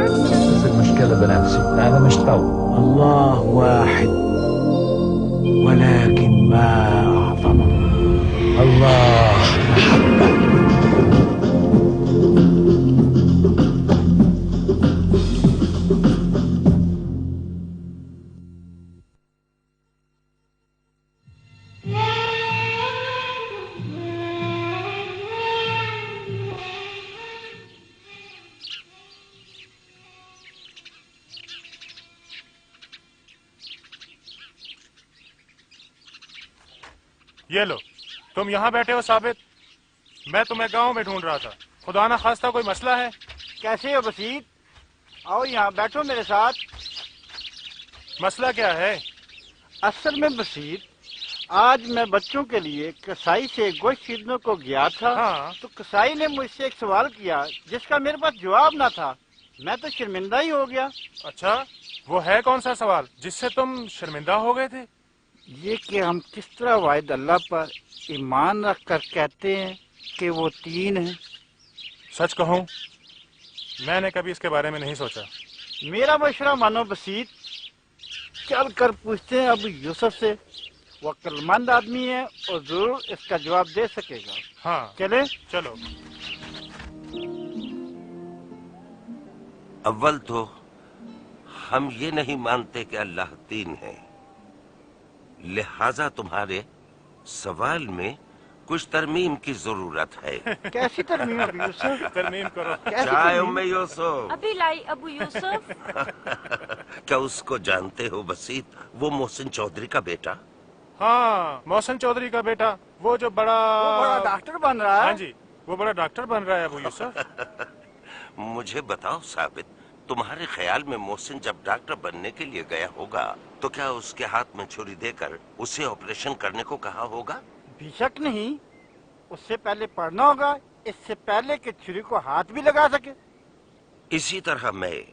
بس المشكلة بنفسي أنا مش طول. الله واحد ولكن ما أعظمه. الله محبة. ये लो, तुम यहाँ बैठे हो साबित। मैं तुम्हें गांव में ढूंढ रहा था। खुदा ना खास्ता कोई मसला है? कैसे हो बसीत? आओ यहाँ बैठो मेरे साथ। मसला क्या है? असल में बसीत, आज मैं बच्चों के लिए कसाई से गोश्त खरीदने को गया था। हाँ। तो कसाई ने मुझसे एक सवाल किया जिसका मेरे पास जवाब ना था। मैं तो शर्मिंदा ही हो गया। अच्छा, वो है कौन सा सवाल जिससे तुम शर्मिंदा हो गए थे? ये कि हम किस तरह वाहिद अल्लाह पर ईमान रख कर कहते हैं कि वो तीन है। सच कहूँ, मैंने कभी इसके बारे में नहीं सोचा। मेरा मशवरा मानो बसीत, चल कर पूछते हैं अबू यूसुफ से। वो अक्लमंद आदमी है और जरूर इसका जवाब दे सकेगा। हाँ, चले? चलो। अव्वल तो हम ये नहीं मानते कि अल्लाह तीन है, लिहाजा तुम्हारे सवाल में कुछ तरमीम की जरूरत है। कैसी तरमीम अबू यूसुफ? तरमीम करो। चाय उम्मे यूसुफ। अभी लाई अबू यूसुफ। क्या उसको जानते हो बसीत, वो मोहसिन चौधरी का बेटा? हाँ, मोहसिन चौधरी का बेटा, वो जो बड़ा डॉक्टर बन रहा है। हाँ जी, वो बड़ा डॉक्टर बन रहा है अबू यूसुफ। मुझे बताओ साबित, तुम्हारे ख्याल में मोहसिन जब डॉक्टर बनने के लिए गया होगा तो क्या उसके हाथ में छुरी देकर उसे ऑपरेशन करने को कहा होगा? बेशक नहीं, उससे पहले पढ़ना होगा, इससे पहले कि छुरी को हाथ भी लगा सके। इसी तरह मैं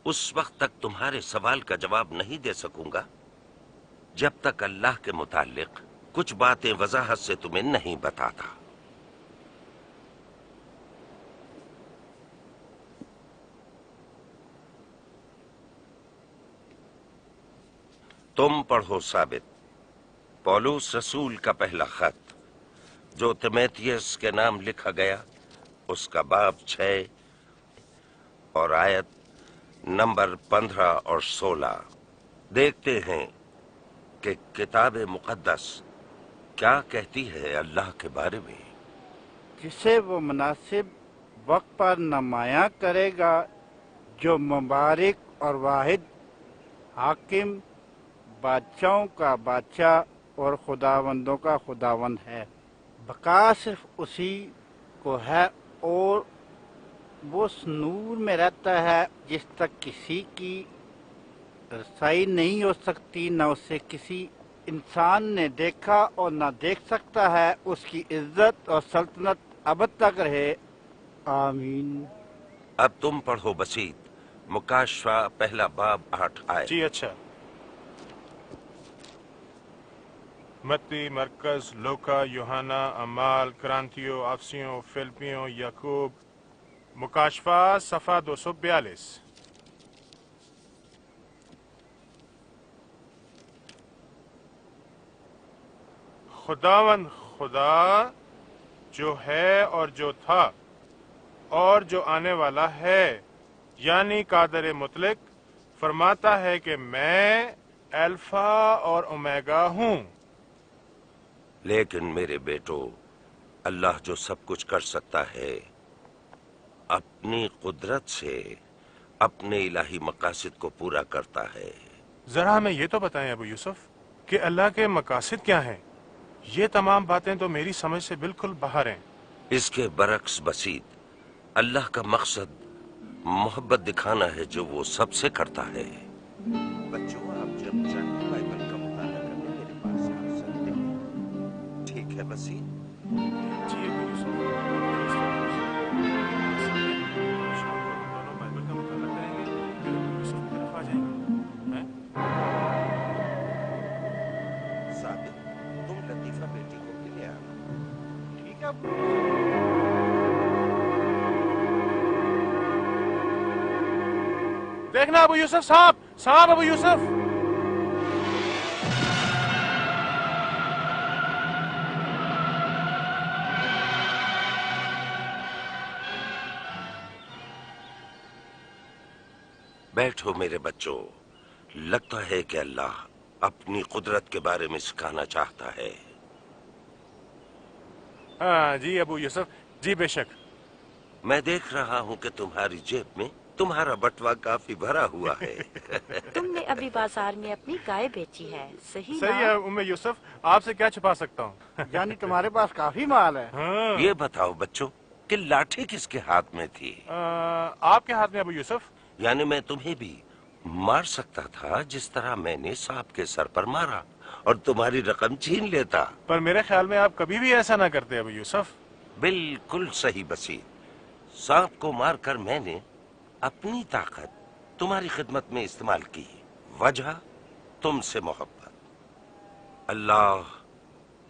उस वक्त तक तुम्हारे सवाल का जवाब नहीं दे सकूंगा जब तक अल्लाह के मुतालिक कुछ बातें वजाहत से तुम्हें नहीं बताता। तुम पढ़ो साबित, पौलुस रसूल का पहला खत जो तिमोथियस के नाम लिखा गया, उसका बाब 6 और आयत नंबर 15 और 16। देखते हैं कि किताब मुकद्दस क्या कहती है अल्लाह के बारे में। जिसे वो मुनासिब वक्त पर नुमायां करेगा, जो मुबारक और वाहिद हाकिम, बादशाहों का बादशाह और खुदावंदों का खुदावंद है। बका सिर्फ उसी को है और वो उस नूर में रहता है जिस तक किसी की रसाई नहीं हो सकती, न उसे किसी इंसान ने देखा और न देख सकता है। उसकी इज्जत और सल्तनत अब तक रहे, आमीन। अब तुम पढ़ो बसीत, मुकाशफा पहला बाब 8 आयत। जी अच्छा। मत्ती, मरकज, लूका, यूहन्ना, अमाल, क्रांतियों, अफसियों, फिलिपियों, याकूब। मुकाशफा सफ़ा 242। खुदावंद खुदा जो है और जो था और जो आने वाला है, यानी कादर मुतलक, फरमाता है कि मैं अल्फा और ओमेगा हूँ। लेकिन मेरे बेटो, अल्लाह जो सब कुछ कर सकता है, अपनी कुदरत से अपने इलाही मकासद को पूरा करता है। जरा हमें ये तो बताएं अबू यूसुफ कि अल्लाह के मकासद क्या हैं? ये तमाम बातें तो मेरी समझ से बिल्कुल बाहर हैं। इसके बरक्स बसीत, अल्लाह का मकसद मोहब्बत दिखाना है जो वो सबसे करता है। बच्चों, आप जब चाहें बाइबल का मुताला करने मेरे पास आ सकते हैं। ठीक है बसीत? जी अबू यूसुफ, शाम को हम दोनों बाइबल का मुताला करेंगे, फिर अबू यूसुफ की तरफ आ जाएंगे। हैं? साबित, तुम लतीफा बेटी को भी ले आना। ठीक है। देखना अबू यूसुफ, सांप सांप अबू यूसुफ। बैठो मेरे बच्चों, लगता है कि अल्लाह अपनी कुदरत के बारे में सिखाना चाहता है। हाँ जी अबू यूसुफ जी, बेशक। मैं देख रहा हूँ कि तुम्हारी जेब में तुम्हारा बटवा काफी भरा हुआ है। तुमने अभी बाजार में अपनी गाय बेची है, सही सही ना? है उम्मे यूसुफ, आपसे क्या छुपा सकता हूँ। यानी तुम्हारे पास काफी माल है। हाँ। ये बताओ बच्चों कि लाठी किसके हाथ में थी? आपके हाथ में अबू यूसुफ। यानी मैं तुम्हें भी मार सकता था जिस तरह मैंने सांप के सर पर मारा और तुम्हारी रकम छीन लेता। पर मेरे ख्याल में आप कभी भी ऐसा ना करते अबू यूसुफ। बिल्कुल सही बसीर, सांप को मारकर मैंने अपनी ताकत तुम्हारी खिदमत में इस्तेमाल की। वजह तुमसे मोहब्बत। अल्लाह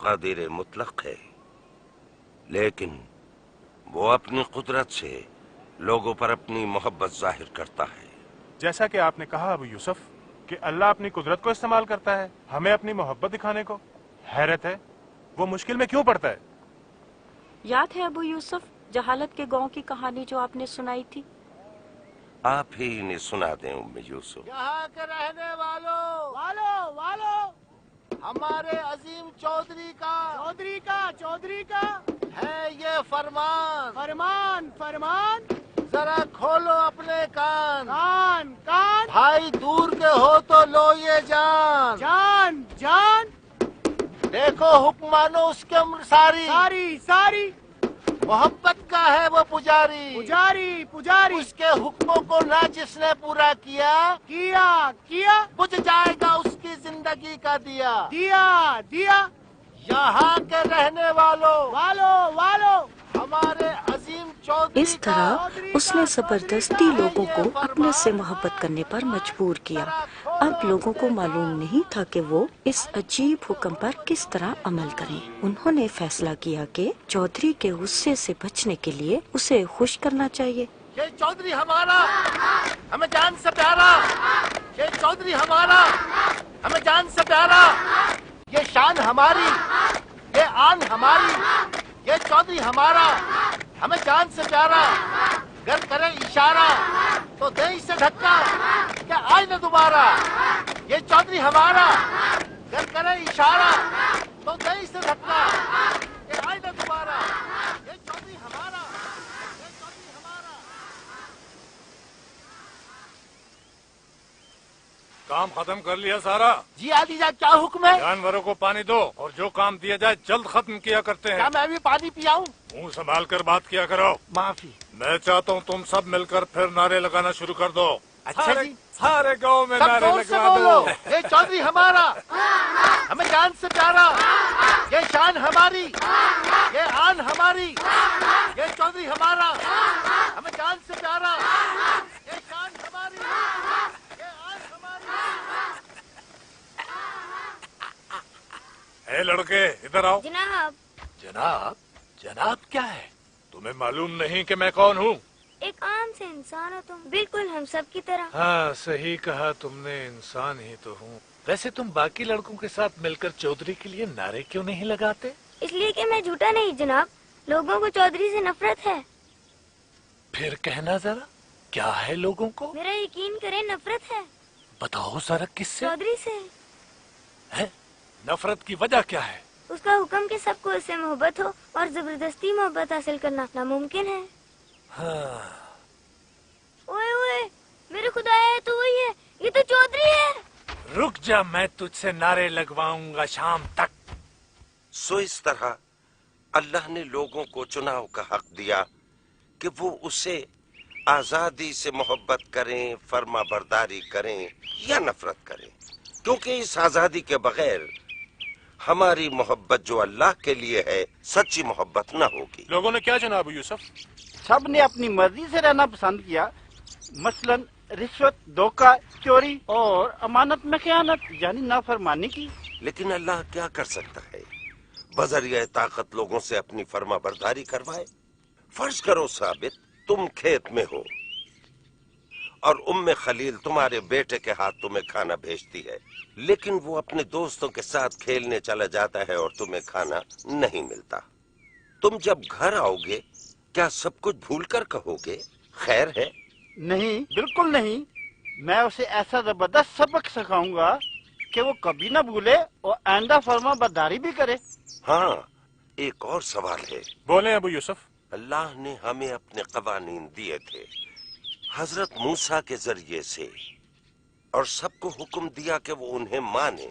कादिर मुतलक है, लेकिन वो अपनी कुदरत से लोगों पर अपनी मोहब्बत जाहिर करता है। जैसा कि आपने कहा अबू यूसुफ कि अल्लाह अपनी कुदरत को इस्तेमाल करता है हमें अपनी मोहब्बत दिखाने को। हैरत है वो मुश्किल में क्यों पड़ता है। याद है अबू यूसुफ जहालत के गांव की कहानी जो आपने सुनाई थी? आप ही इन्हें सुना दें उम्मे यूसुफ। यहाँ के रहने वालों हमारे अजीम चौधरी का है ये फरमान। जरा खोलो अपने कान। भाई दूर के हो तो लो ये जान। देखो हुक्म मानो उसके उम्र सारी। मोहब्बत का है वो पुजारी। उसके हुक्मों को ना जिसने पूरा किया बुझ जाएगा उसकी जिंदगी का दिया। यहाँ के रहने वालों हमारे अजीम चौधरी इस तरह उसने जबरदस्ती लोगों को अपने से मोहब्बत करने पर मजबूर किया। अब लोगों को मालूम नहीं था कि वो इस अजीब हुक्म पर किस तरह अमल करें। उन्होंने फैसला किया कि चौधरी के गुस्से से बचने के लिए उसे खुश करना चाहिए। ये चौधरी हमारा हमें जान से प्यारा। ये चौधरी हमारा हमें जान से प्यारा। ये शान हमारी, ये आन हमारी। ये चौधरी हमारा हमें जान से प्यारा। गर करे इशारा तो दे इसे धक्का, क्या आए न दोबारा। ये चौधरी हमारा गर करे इशारा तो दे इसे धक्का, क्या आए न दोबारा। ये चौधरी हमारा। काम खत्म कर लिया सारा? जी आलीजा क्या हुक्म है? जानवरों को पानी दो और जो काम दिया जाए जल्द खत्म किया करते हैं। क्या मैं भी पानी पियाऊं? मुंह संभाल कर बात किया करो। माफी। मैं चाहता हूँ तुम सब मिलकर फिर नारे लगाना शुरू कर दो। अच्छा जी। सारे गांव में सब नारे जोर से लगवा बोलो। दो। ये चौधरी हमारा हमें जान से प्यारा। ये शान हमारी, ये आन हमारी। ये चौधरी हमारा हमें जान से प्यारा। ये शान हमारी, ये आन हमारी। ए लड़के इधर आओ। जनाब। जनाब क्या है? तुम्हें मालूम नहीं कि मैं कौन हूँ? एक आम से इंसान हो तुम, बिल्कुल हम सब की तरह। हाँ सही कहा तुमने, इंसान ही तो हूँ। वैसे तुम बाकी लड़कों के साथ मिलकर चौधरी के लिए नारे क्यों नहीं लगाते? इसलिए कि मैं झूठा नहीं जनाब, लोगों को चौधरी से नफरत है। फिर कहना जरा, क्या है लोगों को? मेरा यकीन करें, नफरत है बताओ जरा किससे चौधरी से। है? नफरत की वजह क्या है? उसका हुक्म कि सबको उससे मोहब्बत हो और जबरदस्ती मोहब्बत हासिल करना नामुमकिन है। हाँ। ओए ओए, मेरे खुदाया है तो वही है, ये तो चौधरी है। रुक जा, मैं तुझसे नारे लगवाऊंगा शाम तक। सो इस तरह अल्लाह ने लोगों को चुनाव का हक दिया कि वो उसे आजादी से मोहब्बत करें, फर्मा बरदारी करें या नफरत करें, क्योंकि इस आजादी के बगैर हमारी मोहब्बत जो अल्लाह के लिए है सच्ची मोहब्बत न होगी। लोगों ने क्या चुना अबू यूसुफ? सब ने अपनी मर्जी से रहना पसंद किया। मसलन रिश्वत, धोखा, चोरी और अमानत में खयानत यानी नाफरमानी की। लेकिन अल्लाह क्या कर सकता है? बजरिया ताकत लोगों से अपनी फर्मा बरदारी करवाए। फर्ज करो साबित तुम खेत में हो اور ام خلیل تمہارے بیٹے کے ہاتھ تمہیں کھانا بھیجتی ہے، لیکن وہ اپنے دوستوں کے ساتھ کھیلنے چلا جاتا ہے اور تمہیں کھانا نہیں ملتا۔ تم جب گھر آؤ گے کیا سب کچھ بھول کر کہو گے خیر ہے؟ نہیں، بالکل نہیں۔ میں اسے ایسا زبردست سبق سکھاؤں گا کہ وہ کبھی نہ بھولے اور آئندہ فرما برداری بھی کرے۔ ہاں، ایک اور سوال ہے۔ بولیں ابو یوسف۔ اللہ نے ہمیں اپنے قوانین دیے تھے حضرت موسیٰ کے ذریعے سے، اور سب کو حکم دیا کہ وہ انہیں مانے،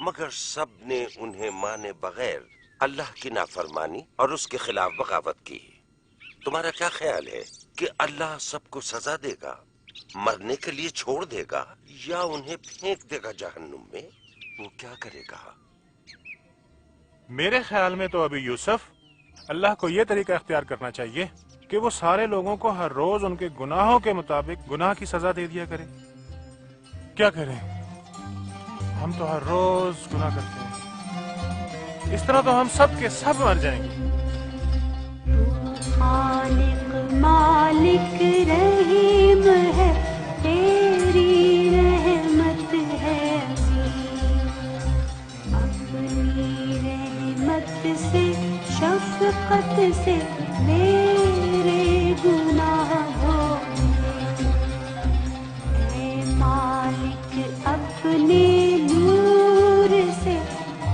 مگر سب نے انہیں مانے بغیر اللہ کی نافرمانی اور اس کے خلاف بغاوت کی۔ تمہارا کیا خیال ہے کہ اللہ سب کو سزا دے گا، مرنے کے لیے چھوڑ دے گا، یا انہیں پھینک دے گا جہنم میں؟ وہ کیا کرے گا؟ میرے خیال میں تو ابو یوسف اللہ کو یہ طریقہ اختیار کرنا چاہیے کہ وہ سارے لوگوں کو ہر روز ان کے گناہوں کے مطابق گناہ کی سزا دے دیا کرے۔ کیا کریں، ہم تو ہر روز گناہ کرتے ہیں، اس طرح تو ہم سب کے سب مر جائیں گے۔ خالق مالک رحیم ہے، تیری رحمت ہے اپنی رحمت سے شفقت سے میرے گناہ دھو، اے مالک اپنے نور سے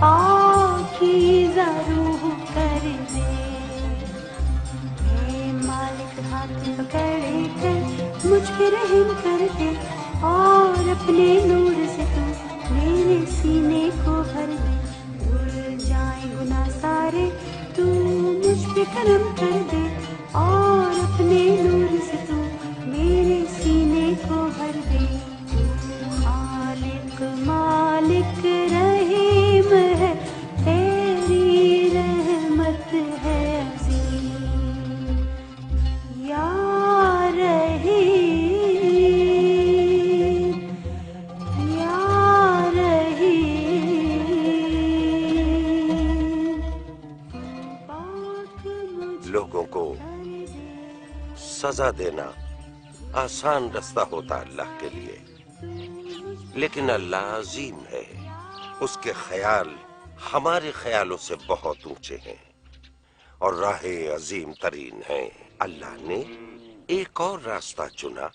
پاکیزہ روح کر دے، اے مالک ہاتھ پکڑے کر مجھ پہ رحم کر دے، اور اپنے نور سے تو میرے سینے کو بھر دے، اڑ جائیں گناہ سارے تو مجھ پہ کرم کر دے، اور اپنے نور سے تو میرے سینے کو بھر دے۔ خالق مالک رحیم ہے، تیری رحمت ہے عظیم، یا رحیم یا رحیم، پاک مجھ لوگوں کو سزا دینا آسان رستہ ہوتا اللہ کے لیے، لیکن اللہ عظیم ہے، اس کے خیال ہمارے خیالوں سے بہت اونچے ہیں اور راہیں عظیم ترین ہیں۔ اللہ نے ایک اور راستہ چنا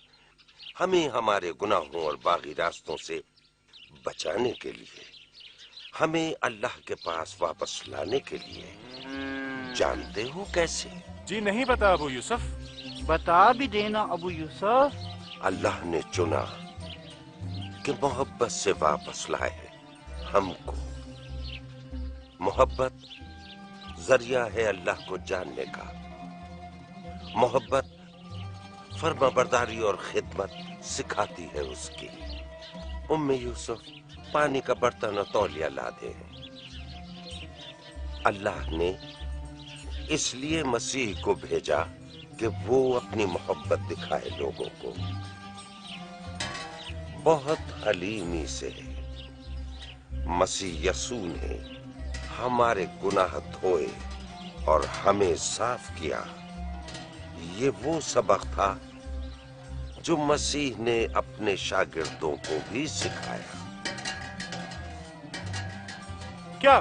ہمیں ہمارے گناہوں اور باغی راستوں سے بچانے کے لیے، ہمیں اللہ کے پاس واپس لانے کے لیے۔ جانتے ہو کیسے؟ جی نہیں پتا ابو یوسف۔ بتا بھی دینا ابو یوسف۔ اللہ نے چنا کہ محبت سے واپس لائے ہم کو۔ محبت ذریعہ ہے اللہ کو جاننے کا، محبت فرما برداری اور خدمت سکھاتی ہے اس کی۔ ام یوسف پانی کا برتن اور تولیہ لا دے۔ اللہ نے اس لیے مسیح کو بھیجا کہ وہ اپنی محبت دکھائے لوگوں کو۔ بہت حلیمی سے مسیح یسوع نے ہمارے گناہ دھوئے اور ہمیں صاف کیا۔ یہ وہ سبق تھا جو مسیح نے اپنے شاگردوں کو بھی سکھایا۔ کیا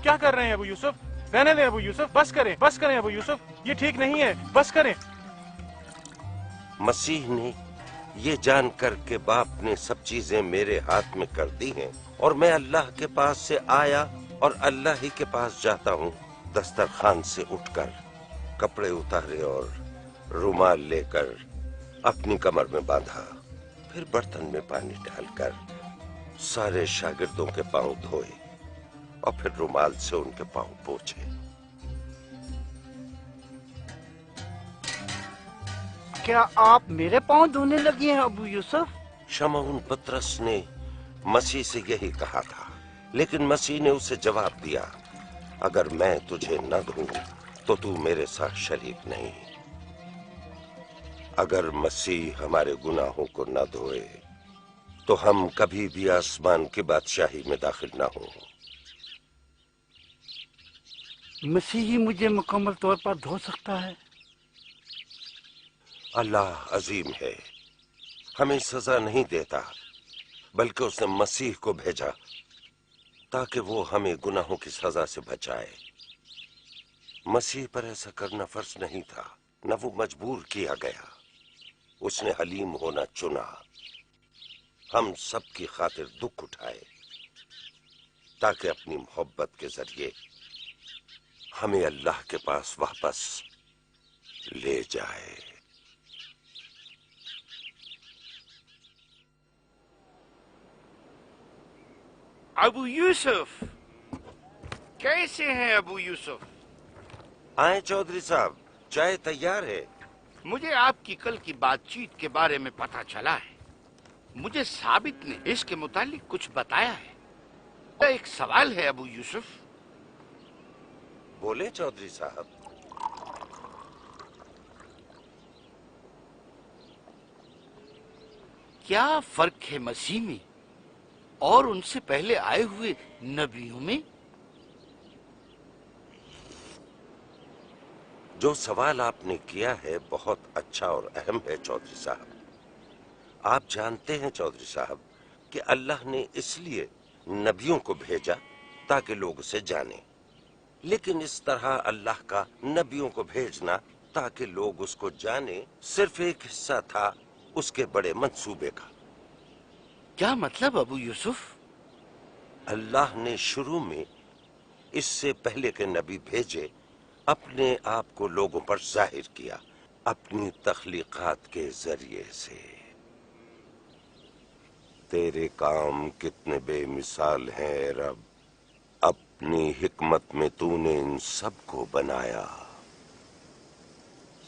کیا کر رہے ہیں ابو یوسف؟ رہنے دیں ابو یوسف، بس کریں ابو یوسف، یہ ٹھیک نہیں ہے، بس کریں۔ مسیح نے یہ جان کر کہ باپ نے سب چیزیں میرے ہاتھ میں کر دی ہیں اور میں اللہ کے پاس سے آیا اور اللہ ہی کے پاس جاتا ہوں، دسترخوان سے اٹھ کر کپڑے اتارے اور رومال لے کر اپنی کمر میں باندھا، پھر برتن میں پانی ڈال کر سارے شاگردوں کے پاؤں دھوئے اور پھر رومال سے ان کے پاؤں پوچھے۔ کیا آپ میرے پاؤں دھونے لگے ہیں ابو یوسف؟ شمعون پطرس نے مسیح سے یہی کہا تھا، لیکن مسیح نے اسے جواب دیا، اگر میں تجھے نہ دھوں تو تو میرے ساتھ شریک نہیں۔ اگر مسیح ہمارے گناہوں کو نہ دھوئے تو ہم کبھی بھی آسمان کی بادشاہی میں داخل نہ ہوں۔ مسیح ہی مجھے مکمل طور پر دھو سکتا ہے۔ اللہ عظیم ہے، ہمیں سزا نہیں دیتا، بلکہ اس نے مسیح کو بھیجا تاکہ وہ ہمیں گناہوں کی سزا سے بچائے۔ مسیح پر ایسا کرنا فرض نہیں تھا، نہ وہ مجبور کیا گیا، اس نے حلیم ہونا چنا، ہم سب کی خاطر دکھ اٹھائے تاکہ اپنی محبت کے ذریعے ہمیں اللہ کے پاس واپس لے جائے۔ ابو یوسف، کیسے ہیں ابو یوسف؟ آئیں چودھری صاحب، چائے تیار ہے۔ مجھے آپ کی کل کی بات چیت کے بارے میں پتہ چلا ہے، مجھے ثابت نے اس کے متعلق کچھ بتایا ہے۔ ایک سوال ہے ابو یوسف۔ بولے چودھری صاحب۔ کیا فرق ہے مسیح میں اور ان سے پہلے آئے ہوئے نبیوں میں؟ جو سوال آپ نے کیا ہے بہت اچھا اور اہم ہے چودھری صاحب۔ آپ جانتے ہیں چودھری صاحب کہ اللہ نے اس لیے نبیوں کو بھیجا تاکہ لوگ اسے جانیں، لیکن اس طرح اللہ کا نبیوں کو بھیجنا تاکہ لوگ اس کو جانیں صرف ایک حصہ تھا اس کے بڑے منصوبے کا۔ کیا مطلب ابو یوسف؟ اللہ نے شروع میں اس سے پہلے کے نبی بھیجے، اپنے آپ کو لوگوں پر ظاہر کیا اپنی تخلیقات کے ذریعے سے۔ تیرے کام کتنے بے مثال ہیں اے رب، اپنی حکمت میں تو نے ان سب کو بنایا،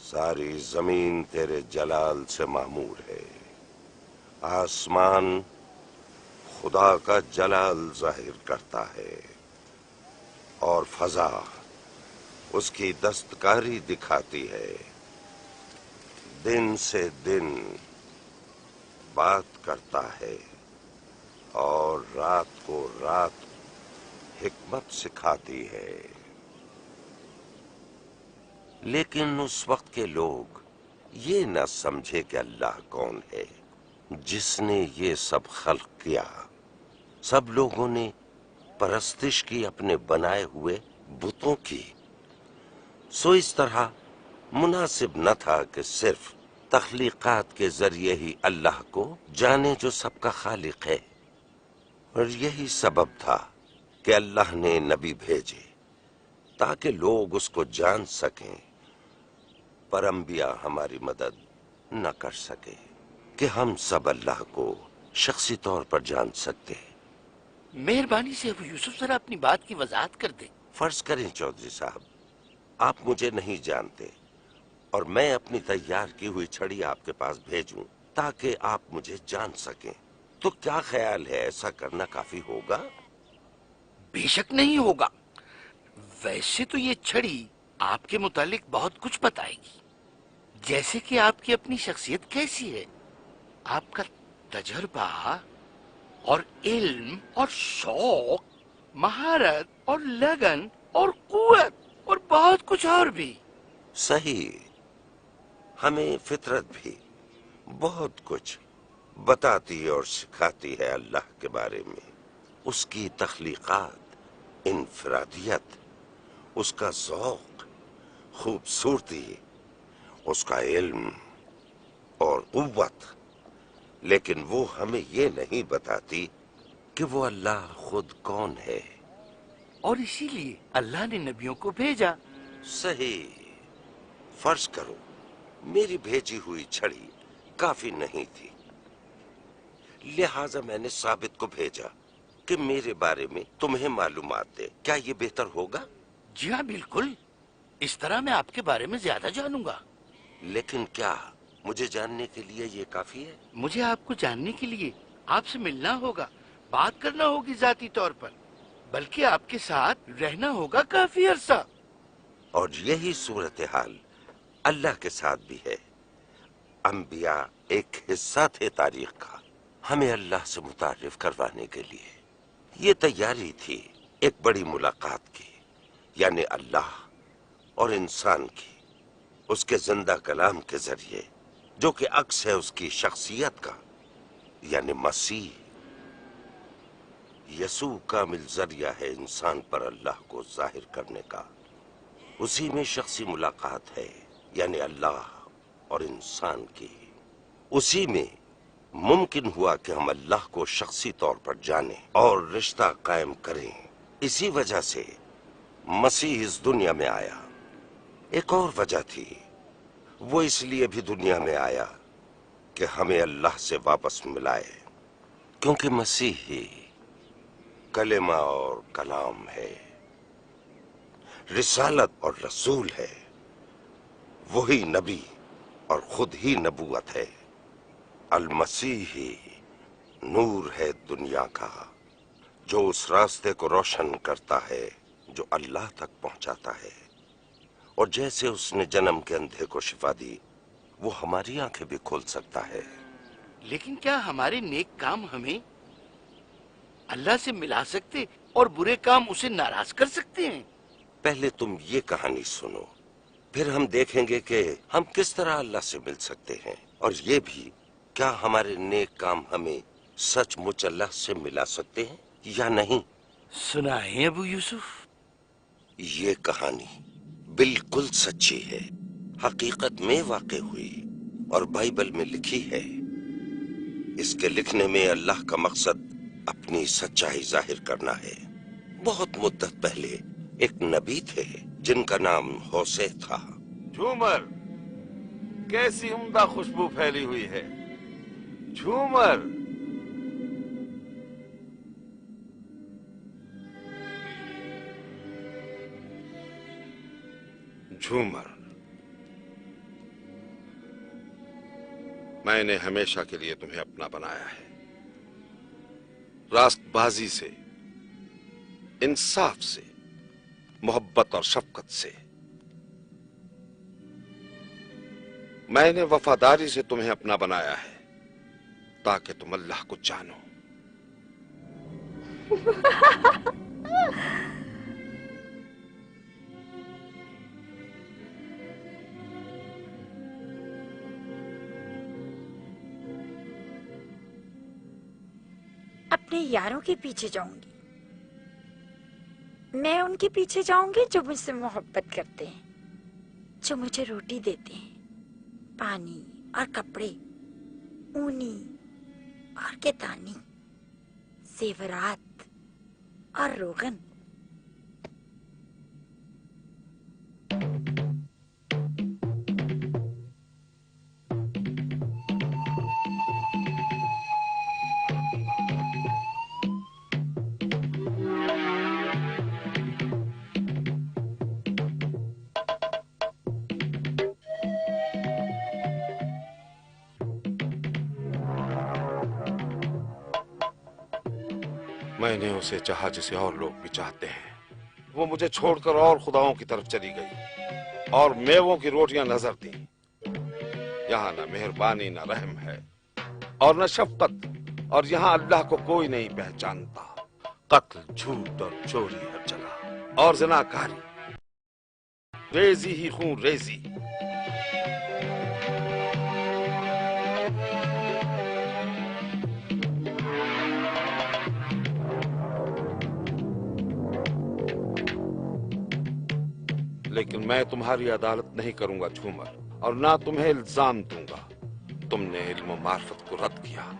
ساری زمین تیرے جلال سے معمور ہے، آسمان خدا کا جلال ظاہر کرتا ہے اور فضا اس کی دستکاری دکھاتی ہے، دن سے دن بات کرتا ہے اور رات کو رات حکمت سکھاتی ہے۔ لیکن اس وقت کے لوگ یہ نہ سمجھے کہ اللہ کون ہے جس نے یہ سب خلق کیا۔ سب لوگوں نے پرستش کی اپنے بنائے ہوئے بتوں کی، سو اس طرح مناسب نہ تھا کہ صرف تخلیقات کے ذریعے ہی اللہ کو جانے جو سب کا خالق ہے، اور یہی سبب تھا کہ اللہ نے نبی بھیجے تاکہ لوگ اس کو جان سکیں، پر انبیاء ہماری مدد نہ کر سکے کہ ہم سب اللہ کو شخصی طور پر جان سکتے۔ مہربانی سے ابو یوسف ذرا اپنی بات کی وضاحت کر دیں۔ فرض کریں چودھری صاحب آپ مجھے نہیں جانتے اور میں اپنی تیار کی ہوئی چھڑی آپ کے پاس بھیجوں تاکہ آپ مجھے جان سکیں، تو کیا خیال ہے ایسا کرنا کافی ہوگا؟ بے شک نہیں ہوگا۔ ویسے تو یہ چھڑی آپ کے متعلق بہت کچھ بتائے گی، جیسے کہ آپ کی اپنی شخصیت کیسی ہے، آپ کا تجربہ اور علم اور شوق، مہارت اور لگن اور قوت اور بہت کچھ اور بھی۔ صحیح، ہمیں فطرت بھی بہت کچھ بتاتی اور سکھاتی ہے اللہ کے بارے میں، اس کی تخلیقات، انفرادیت، اس کا ذوق، خوبصورتی، اس کا علم اور قوت، لیکن وہ ہمیں یہ نہیں بتاتی کہ وہ اللہ خود کون ہے۔ اور اسی لیے اللہ نے نبیوں کو بھیجا۔ صحیح، فرض کرو میری بھیجی ہوئی چھڑی کافی نہیں تھی، لہٰذا میں نے ثابت کو بھیجا کہ میرے بارے میں تمہیں معلومات دے۔ کیا یہ بہتر ہوگا؟ جی ہاں بالکل، اس طرح میں آپ کے بارے میں زیادہ جانوں گا۔ لیکن کیا مجھے جاننے کے لیے یہ کافی ہے؟ مجھے آپ کو جاننے کے لیے آپ سے ملنا ہوگا، بات کرنا ہوگی ذاتی طور پر، بلکہ آپ کے ساتھ رہنا ہوگا کافی عرصہ۔ اور یہی صورتحال اللہ کے ساتھ بھی ہے۔ انبیاء ایک حصہ تھے تاریخ کا، ہمیں اللہ سے متعارف کروانے کے لیے۔ یہ تیاری تھی ایک بڑی ملاقات کی، یعنی اللہ اور انسان کی، اس کے زندہ کلام کے ذریعے جو کہ عکس ہے اس کی شخصیت کا، یعنی مسیح۔ یسوع کامل ذریعہ ہے انسان پر اللہ کو ظاہر کرنے کا۔ اسی میں شخصی ملاقات ہے، یعنی اللہ اور انسان کی۔ اسی میں ممکن ہوا کہ ہم اللہ کو شخصی طور پر جانیں اور رشتہ قائم کریں۔ اسی وجہ سے مسیح اس دنیا میں آیا۔ ایک اور وجہ تھی، وہ اس لیے بھی دنیا میں آیا کہ ہمیں اللہ سے واپس ملائے، کیونکہ مسیح ہی کلمہ اور کلام ہے، رسالت اور رسول ہے، وہی نبی اور خود ہی نبوت ہے۔ المسیح ہی نور ہے دنیا کا، جو اس راستے کو روشن کرتا ہے جو اللہ تک پہنچاتا ہے۔ اور جیسے اس نے جنم کے اندھے کو شفا دی، وہ ہماری آنکھیں بھی کھول سکتا ہے۔ لیکن کیا ہمارے نیک کام ہمیں اللہ سے ملا سکتے اور برے کام اسے ناراض کر سکتے ہیں؟ پہلے تم یہ کہانی سنو، پھر ہم دیکھیں گے کہ ہم کس طرح اللہ سے مل سکتے ہیں، اور یہ بھی کیا ہمارے نیک کام ہمیں سچ مچ اللہ سے ملا سکتے ہیں یا نہیں۔ سنائیں ابو یوسف۔ یہ کہانی بالکل سچی ہے، حقیقت میں واقع ہوئی اور بائبل میں لکھی ہے۔ اس کے لکھنے میں اللہ کا مقصد اپنی سچائی ظاہر کرنا ہے۔ بہت مدت پہلے ایک نبی تھے جن کا نام ہوسے تھا۔ جھومر، کیسی عمدہ خوشبو پھیلی ہوئی ہے۔ جھومر، جھومر، میں نے ہمیشہ کے لیے تمہیں اپنا بنایا ہے، راست بازی سے، انصاف سے، محبت اور شفقت سے۔ میں نے وفاداری سے تمہیں اپنا بنایا ہے تاکہ تم اللہ کو جانو۔ اپنے یاروں کے پیچھے جاؤں گی، میں ان کے پیچھے جاؤں گی جو مجھ سے محبت کرتے ہیں، جو مجھے روٹی دیتے ہیں، پانی اور کپڑے، اونی اور کتانی، زیورات اور روغن۔ میں نے اسے چاہا جسے اور لوگ بھی چاہتے ہیں۔ وہ مجھے چھوڑ کر اور خداؤں کی طرف چلی گئی اور میووں کی روٹیاں نظر دیں۔ یہاں نہ مہربانی نہ رحم ہے اور نہ شفقت، اور یہاں اللہ کو کوئی نہیں پہچانتا۔ قتل، جھوٹ اور چوری ہر جگہ، اور زناکاری، ریزی ہی خون ریزی۔ لیکن میں تمہاری عدالت نہیں کروں گا جھومر، اور نہ تمہیں الزام دوں گا۔ تم نے علم و معرفت کو رد کیا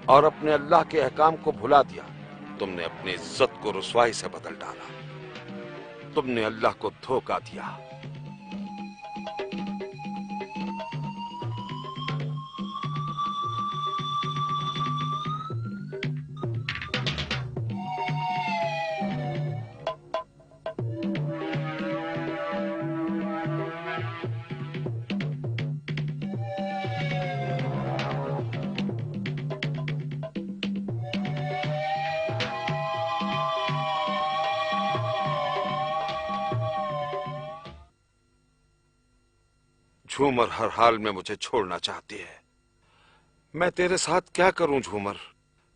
اور اپنے اللہ کے احکام کو بھلا دیا۔ تم نے اپنی عزت کو رسوائی سے بدل ڈالا۔ تم نے اللہ کو دھوکہ دیا۔ جھومر ہر حال میں مجھے چھوڑنا چاہتی ہے۔ میں تیرے ساتھ کیا کروں جھومر؟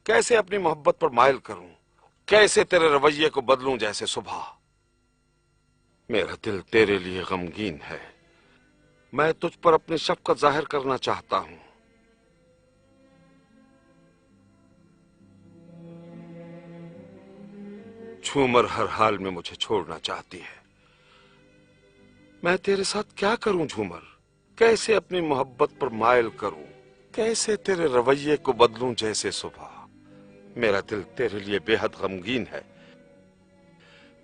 کیسے اپنی محبت پر مائل کروں؟ کیسے تیرے رویے کو بدلوں جیسے صبح؟ میرا دل تیرے لیے غمگین ہے۔ मैं तुझ पर अपनी शफकत जाहिर करना चाहता हूं। झूमर हर हाल में मुझे छोड़ना चाहती है। मैं तेरे साथ क्या करूं झूमर? कैसे अपनी मोहब्बत पर मायल करूं? कैसे तेरे रवैये को बदलूं जैसे सुबह? मेरा दिल तेरे लिए बेहद गमगीन है।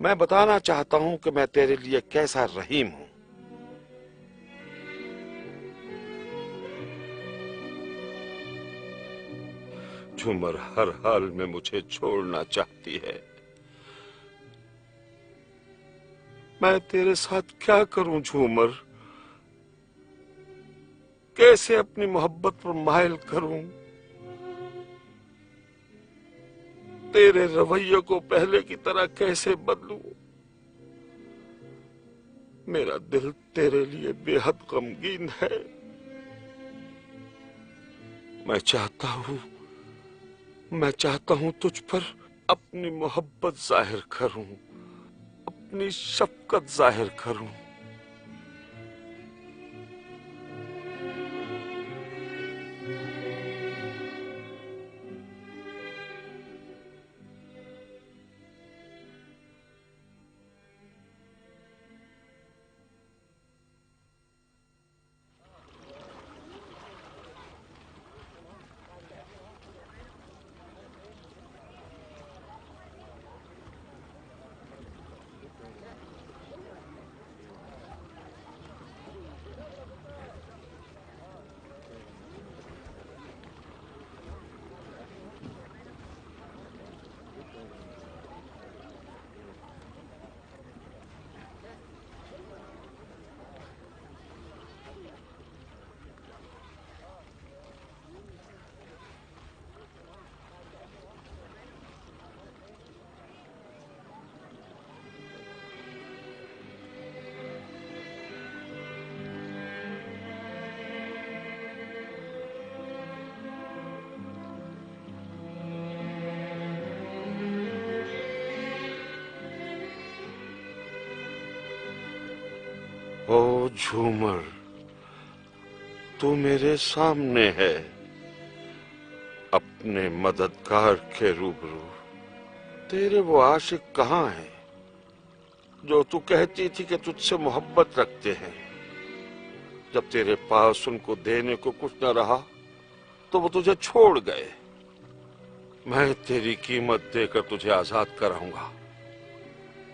मैं बताना चाहता हूं कि मैं तेरे लिए कैसा रहीम हूं। झूमर हर हाल में मुझे छोड़ना चाहती है। मैं तेरे साथ क्या करूं झूमर? कैसे अपनी मोहब्बत पर मायल करूं? तेरे रवैये को पहले की तरह कैसे बदलूं? मेरा दिल तेरे लिए बेहद गमगीन है। मैं चाहता हूं तुझ पर अपनी मोहब्बत जाहिर करूं, अपनी शफकत जाहिर करूं। ओ झूमर, तू मेरे सामने है, अपने मददगार के रूबरू। तेरे वो आशिक कहाँ हैं जो तू कहती थी कि तुझसे मोहब्बत रखते हैं? जब तेरे पास उनको देने को कुछ न रहा तो वो तुझे छोड़ गए। मैं तेरी कीमत देकर तुझे आजाद कराऊंगा।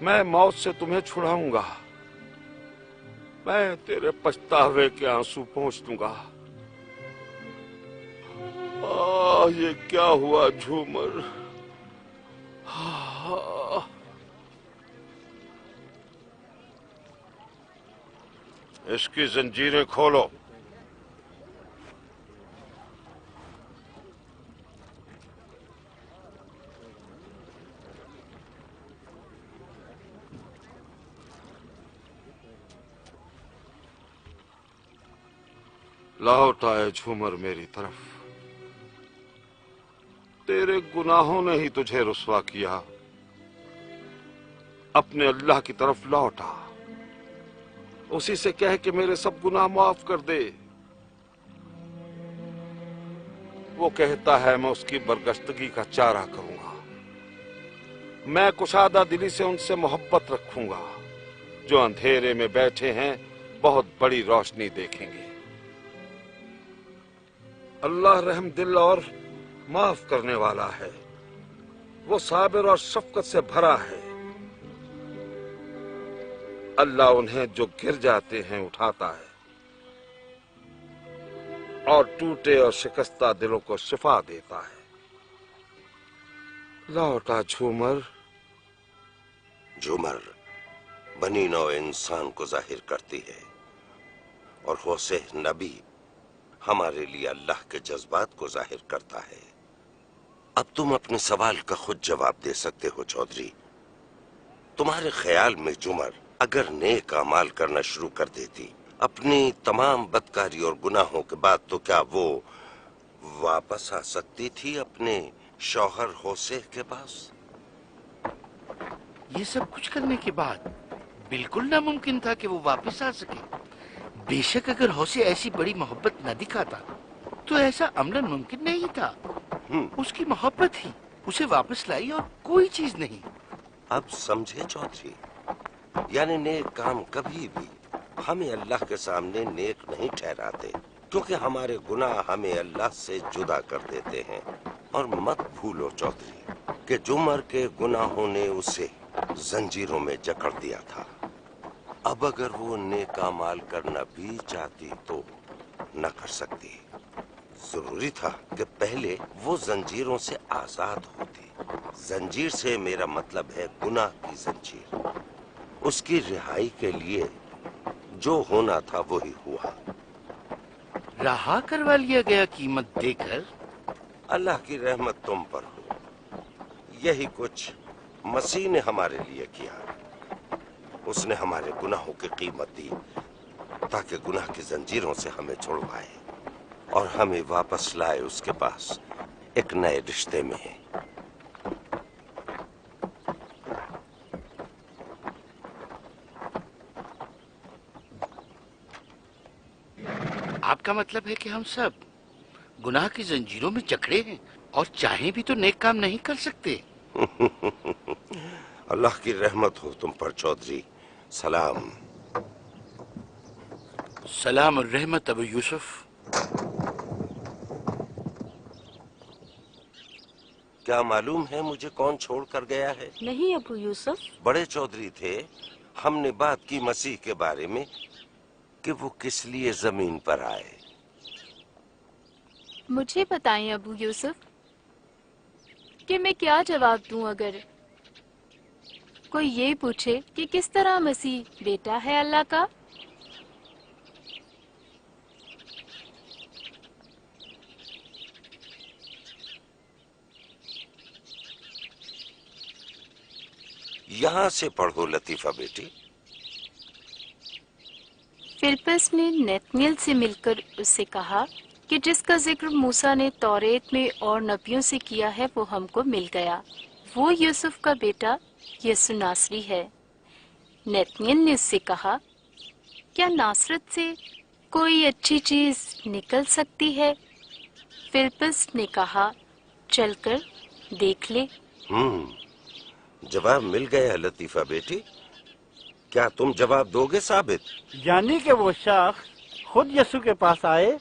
मैं मौत से तुम्हें छुड़ाऊंगा। मैं तेरे पछतावे के आंसू पोंछ दूंगा। ये क्या हुआ झूमर? इसकी जंजीरें खोलो। लौट आए झूमर मेरी तरफ। तेरे गुनाहों ने ही तुझे रुस्वा किया। अपने अल्लाह की तरफ लौट आ। उसी से कह कि मेरे सब गुनाह माफ कर दे। वो कहता है मैं उसकी बरगश्तगी का चारा करूंगा। मैं कुशादा दिली से उनसे मोहब्बत रखूंगा। जो अंधेरे में बैठे हैं बहुत बड़ी रोशनी देखेंगे। अल्लाह रहम दिल और माफ करने वाला है। वो साबिर और शफकत से भरा है। अल्लाह उन्हें जो गिर जाते हैं उठाता है और टूटे और शिकस्ता दिलों को शिफा देता है। लौटा झूमर। झूमर बनी नौ इंसान को जाहिर करती है और होसे नबी हमारे लिए अल्लाह के जज्बात को जाहिर करता है। अब तुम अपने सवाल का खुद जवाब दे सकते हो चौधरी। तुम्हारे ख्याल में झूमर अगर नेक अमाल करना शुरू कर देती अपनी तमाम बदकारी और गुनाहों के बाद, तो क्या वो वापस आ सकती थी अपने शौहर होसे के पास? ये सब कुछ करने के बाद बिल्कुल नामुमकिन था कि वो वापस आ सके। بے شک اگر حوثے ایسی بڑی محبت نہ دکھاتا تو ایسا عملاً ممکن نہیں تھا. اس کی محبت ہی اسے واپس لائی اور کوئی چیز نہیں. اب سمجھے چودھری، یعنی نیک کام کبھی بھی ہمیں اللہ کے سامنے نیک نہیں ٹھہراتے، کیونکہ ہمارے گناہ ہمیں اللہ سے جدا کر دیتے ہیں. اور مت بھولو چودھری کہ جمر کے گناہوں نے اسے زنجیروں میں جکڑ دیا تھا. اب اگر وہ نیک اعمال کرنا بھی چاہتی تو نہ کر سکتی. ضروری تھا کہ پہلے وہ زنجیروں سے آزاد ہوتی. زنجیر سے میرا مطلب ہے گناہ کی زنجیر. اس کی رہائی کے لیے جو ہونا تھا وہی ہوا. رہا کروا لیا گیا قیمت دے کر. اللہ کی رحمت تم پر ہو. یہی کچھ مسیح نے ہمارے لیے کیا. اس نے ہمارے گناہوں کی قیمت دی تاکہ گناہ کی زنجیروں سے ہمیں چھڑوائے اور ہمیں واپس لائے اس کے پاس ایک نئے رشتے میں. آپ کا مطلب ہے کہ ہم سب گناہ کی زنجیروں میں جکڑے ہیں اور چاہیں بھی تو نیک کام نہیں کر سکتے. اللہ کی رحمت ہو تم پر چودھری. سلام. سلام اور رحمت ابو یوسف. کیا معلوم ہے مجھے کون چھوڑ کر گیا ہے؟ نہیں ابو یوسف. بڑے چودھری تھے. ہم نے بات کی مسیح کے بارے میں کہ وہ کس لیے زمین پر آئے. مجھے بتائیں ابو یوسف کہ میں کیا جواب دوں اگر کوئی یہ پوچھے کہ کس طرح مسیح بیٹا ہے اللہ کا. یہاں سے پڑھو لطیفہ بیٹی. فلپس نے نیتنیل سے مل کر اس سے کہا کہ جس کا ذکر موسیٰ نے توریت میں اور نبیوں سے کیا ہے وہ ہم کو مل گیا. وہ یوسف کا بیٹا یسوع ناصری ہے. نیتنیل نے اس سے کہا کیا ناصرت سے کوئی اچھی چیز نکل سکتی ہے؟ فلپس نے کہا چل کر دیکھ لے. جواب مل گیا لطیفہ بیٹی. کیا تم جواب دو گے ثابت؟ یعنی کہ وہ شخص خود یسوع کے پاس آئے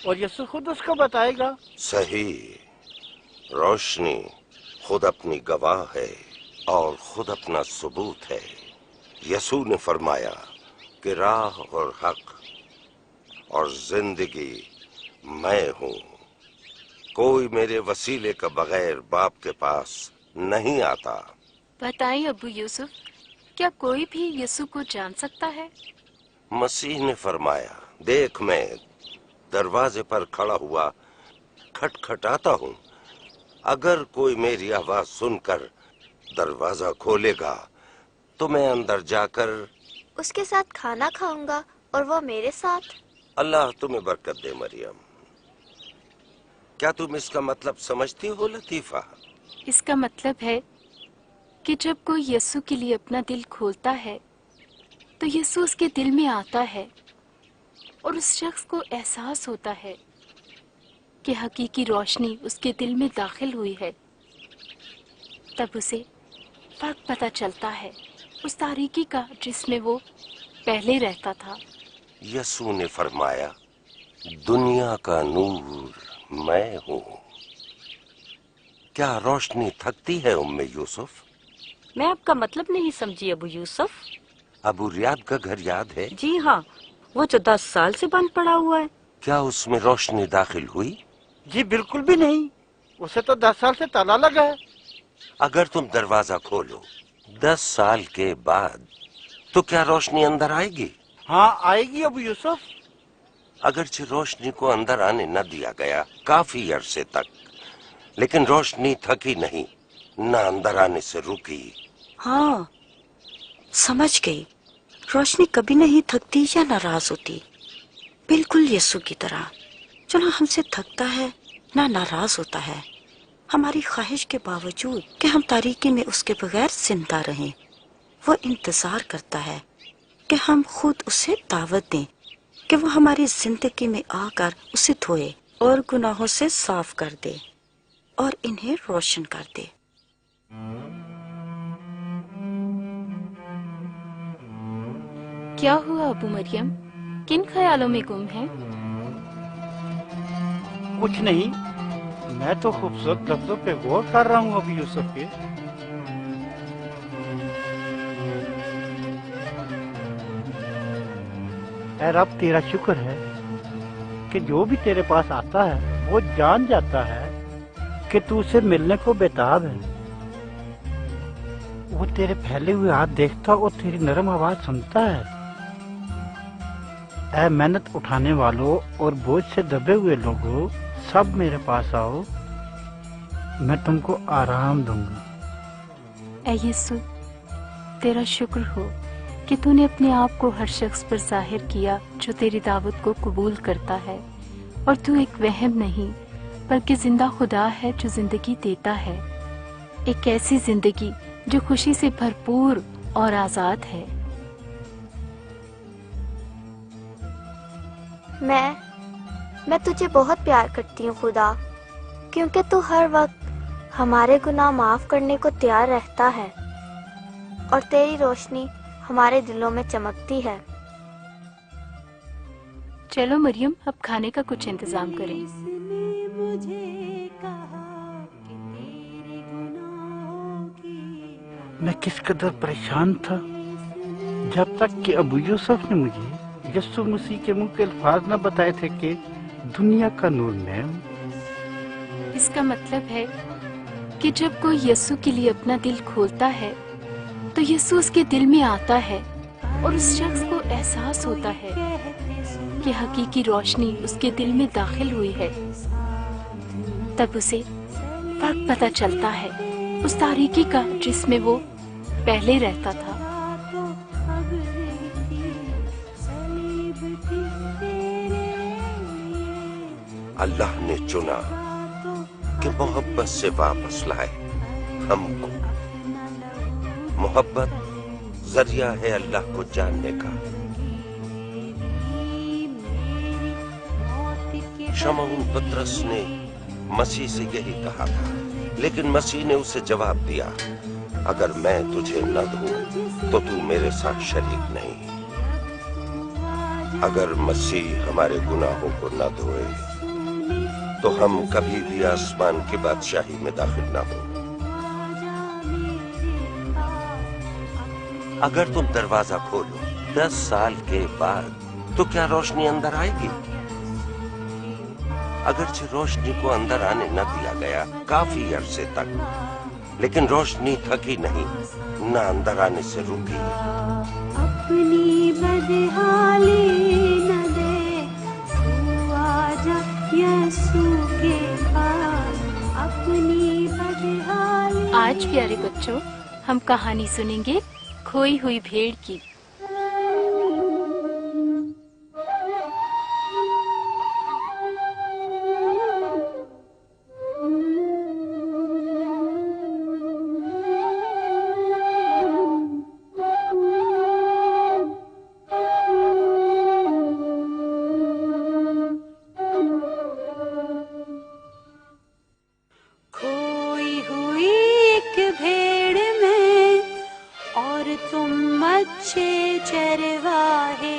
اور یسوع خود اس کو بتائے گا. صحیح. روشنی خود اپنی گواہ ہے اور خود اپنا ثبوت ہے. یسوع نے فرمایا کہ راہ اور حق اور زندگی میں ہوں. کوئی میرے وسیلے کا بغیر باپ کے پاس نہیں آتا. بتائیں ابو یوسف کیا کوئی بھی یسوع کو جان سکتا ہے؟ مسیح نے فرمایا دیکھ میں دروازے پر کھڑا ہوا کھٹکھٹاتا ہوں. اگر کوئی میری آواز سن کر دروازہ کھولے گا تو میں اندر جا کر اس کے ساتھ کھانا کھاؤں گا اور وہ میرے ساتھ. اللہ تمہیں برکت دے مریم. کیا تم اس کا مطلب سمجھتی ہو لطیفہ؟ اس کا مطلب ہے کہ جب کوئی یسوع کے لیے اپنا دل کھولتا ہے تو یسوع اس کے دل میں آتا ہے اور اس شخص کو احساس ہوتا ہے کہ حقیقی روشنی اس کے دل میں داخل ہوئی ہے. تب اسے فرق پتہ چلتا ہے اس تاریکی کا جس میں وہ پہلے رہتا تھا. یسوع نے فرمایا دنیا کا نور میں ہوں. کیا روشنی تھکتی ہے ام یوسف؟ میں آپ کا مطلب نہیں سمجھی ابو یوسف. ابو ریاض کا گھر یاد ہے؟ جی ہاں، وہ جو 10 سال سے بند پڑا ہوا ہے. کیا اس میں روشنی داخل ہوئی؟ جی بالکل بھی نہیں. اسے تو 10 سال سے تالا لگا ہے. اگر تم دروازہ کھولو 10 سال کے بعد تو کیا روشنی اندر آئے گی؟ ہاں آئے گی ابو یوسف. اگرچہ روشنی کو اندر آنے نہ دیا گیا کافی عرصے تک، لیکن روشنی تھکی نہیں، نہ اندر آنے سے رکی. ہاں سمجھ گئی. روشنی کبھی نہیں تھکتی یا ناراض ہوتی، بالکل یسوع کی طرح جو نہ ہم سے تھکتا ہے نہ ناراض ہوتا ہے. ہماری خواہش کے باوجود کہ ہم تاریکی میں اس کے بغیر زندہ رہیں، وہ انتظار کرتا ہے کہ ہم خود اسے دعوت دیں کہ وہ ہماری زندگی میں آ کر اسے دھوئے اور گناہوں سے صاف کر دے اور انہیں روشن کر دے۔ کیا ہوا ابو مریم؟ کن خیالوں میں گم ہیں؟ کچھ نہیں، میں تو خوبصورت لفظوں پہ غور کر رہا ہوں ابو یوسف کے۔ اے رب، تیرا شکر ہے کہ جو بھی تیرے پاس آتا ہے وہ جان جاتا ہے کہ تو اسے ملنے کو بےتاب ہے۔ وہ تیرے پھیلے ہوئے ہاتھ دیکھتا اور تیری نرم آواز سنتا ہے۔ اے محنت اٹھانے والوں اور بوجھ سے دبے ہوئے لوگوں، سب میرے پاس آؤ، میں تم کو آرام دوں گا۔ اے یسوع، تیرا شکر ہو کہ تو نے اپنے آپ کو ہر شخص پر ظاہر کیا جو تیری دعوت کو قبول کرتا ہے، اور تو ایک وہم نہیں بلکہ زندہ خدا ہے جو زندگی دیتا ہے، ایک ایسی زندگی جو خوشی سے بھرپور اور آزاد ہے۔ میں تجھے بہت پیار کرتی ہوں خدا، کیونکہ تو ہر وقت ہمارے گناہ معاف کرنے کو تیار رہتا ہے اور تیری روشنی ہمارے دلوں میں چمکتی ہے۔ چلو مریم، اب کھانے کا کچھ انتظام کریں۔ میں کس قدر پریشان تھا جب تک کہ ابو یوسف نے مجھے یسوع مسیح کے منہ کے الفاظ نہ بتائے تھے کہ دنیا کا نور میں ہوں۔ اس کا مطلب ہے کہ جب کوئی یسوع کے لیے اپنا دل کھولتا ہے تو یسوع اس کے دل میں آتا ہے اور اس شخص کو احساس ہوتا ہے کہ حقیقی روشنی اس کے دل میں داخل ہوئی ہے۔ تب اسے فرق پتہ چلتا ہے اس تاریکی کا جس میں وہ پہلے رہتا تھا۔ اللہ نے چنا کہ محبت سے واپس لائے ہم کو۔ محبت ذریعہ ہے اللہ کو جاننے کا۔ شمعون پطرس نے مسیح سے یہی کہا تھا، لیکن مسیح نے اسے جواب دیا، اگر میں تجھے نہ دھوں تو میرے ساتھ شریک نہیں۔ اگر مسیح ہمارے گناہوں کو نہ دھوئے تو ہم کبھی بھی آسمان کی بادشاہی میں داخل نہ ہوں۔ اگر تم دروازہ کھولو 10 سال کے بعد تو کیا روشنی اندر آئے گی؟ اگرچہ روشنی کو اندر آنے نہ دیا گیا کافی عرصے تک، لیکن روشنی تھکی نہیں، نہ اندر آنے سے رکی۔ اپنی بدحالی نہ دے، تو آجا یسوع کے پاس، اپنی بدحالی۔ آج پیارے بچوں، ہم کہانی سنیں گے کھوئی ہوئی بھیڑ کی۔ کھوئی ہوئی ایک بھیڑ میں اور تم اچھے چرواہے،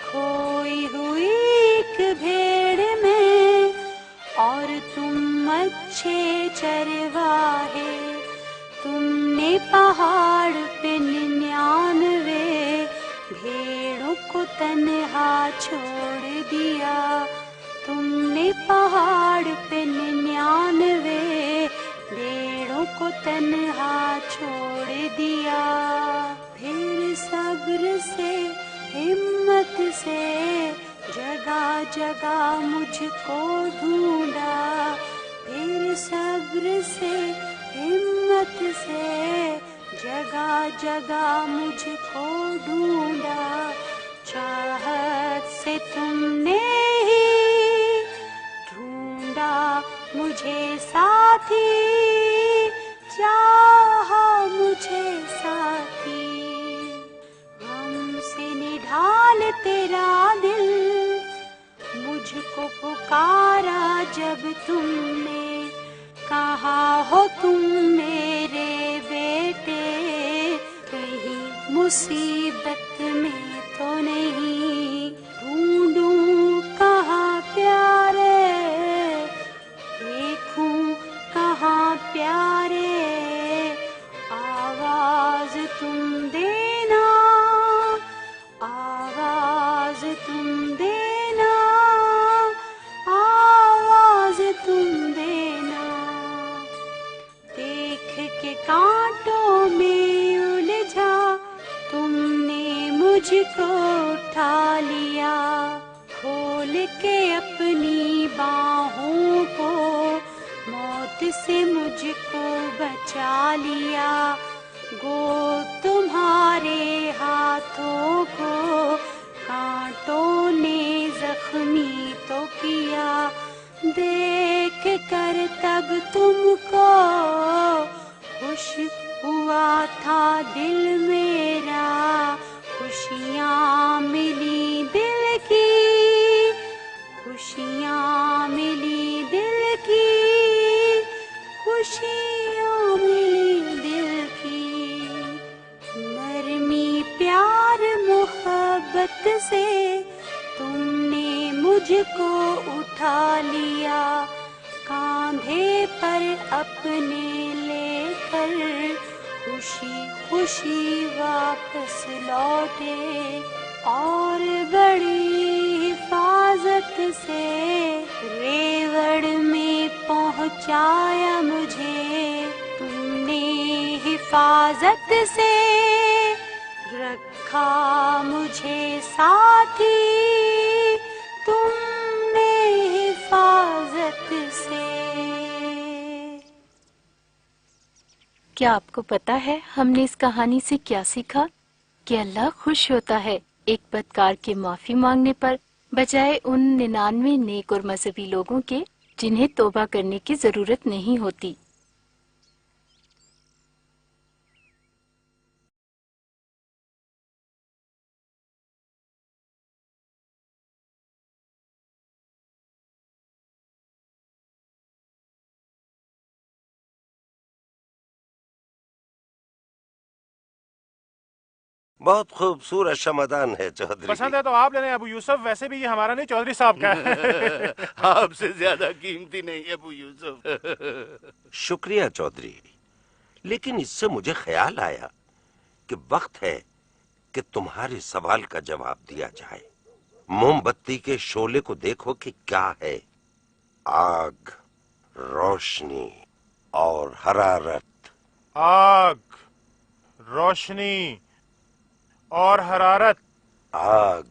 کھوئی ہوئی ایک بھیڑ میں اور تم اچھے چرواہے، تم نے پہاڑ پہ 99 بھیڑوں کو تنہا چھوڑ دیا، تم نے پہاڑ پہ 99 بھیڑوں کو تنہا چھوڑ دیا، پھر صبر سے ہمت سے جگہ جگہ مجھ کو ڈھونڈا، پھر صبر سے ہمت سے جگہ جگہ مجھ کو ڈھونڈا، چاہت سے تم نے ہی ڈھونڈا مجھے ساتھی، چاہا مجھے ساتھی، غم سے نڈھال تیرا دل पुकारा जब तुमने, कहा हो तुम मेरे बेटे, कहीं मुसीबत में तो नहीं, ढूंढूं कहाँ प्यारे, देखूं कहाँ प्यारे, आवाज तुम देना, आवाज तुम देना, आवाज तुम देना। देख के कांटों में उलझा तुमने मुझको उठा लिया, खोल के अपनी बाहों को मौत से मुझको बचा लिया। गो तुम्हारे हाथों को कांटों ने जख्मी तो किया, देख कर तब तुमको खुश हुआ था दिल मेरा, खुशियाँ मिली दिल की, खुशियाँ मिली दिल की, खुशियाँ मिली दिल की। नरमी प्यार मोहब्बत से तुमने मुझको उठा लिया, कांधे पर अपने लेकर खुशी खुशी वापस लौटे, और बड़ी हिफाजत से रेवड़ में पहुंचाया मुझे तुमने, हिफाजत से रखा मुझे साथी तुमने, हिफाजत से। क्या आपको पता है हमने इस कहानी से क्या सीखा? कि अल्लाह खुश होता है एक बदकार के माफी मांगने पर, बजाय उन 99 नेक और मजहबी लोगों के जिन्हें तौबा करने की जरूरत नहीं होती। बहुत खूबसूरत शमदान है चौधरी। पसंद है तो आप ले लें अबू यूसुफ, वैसे भी ये हमारा नहीं चौधरी साहब का है। आपसे ज्यादा कीमती नहीं है अबू यूसुफ। शुक्रिया चौधरी, लेकिन इससे मुझे ख्याल आया कि वक्त है कि तुम्हारे सवाल का जवाब दिया जाए। मोमबत्ती के शोले को देखो कि क्या है, आग, रोशनी और हरारत। आग, रोशनी और हरारत। आग,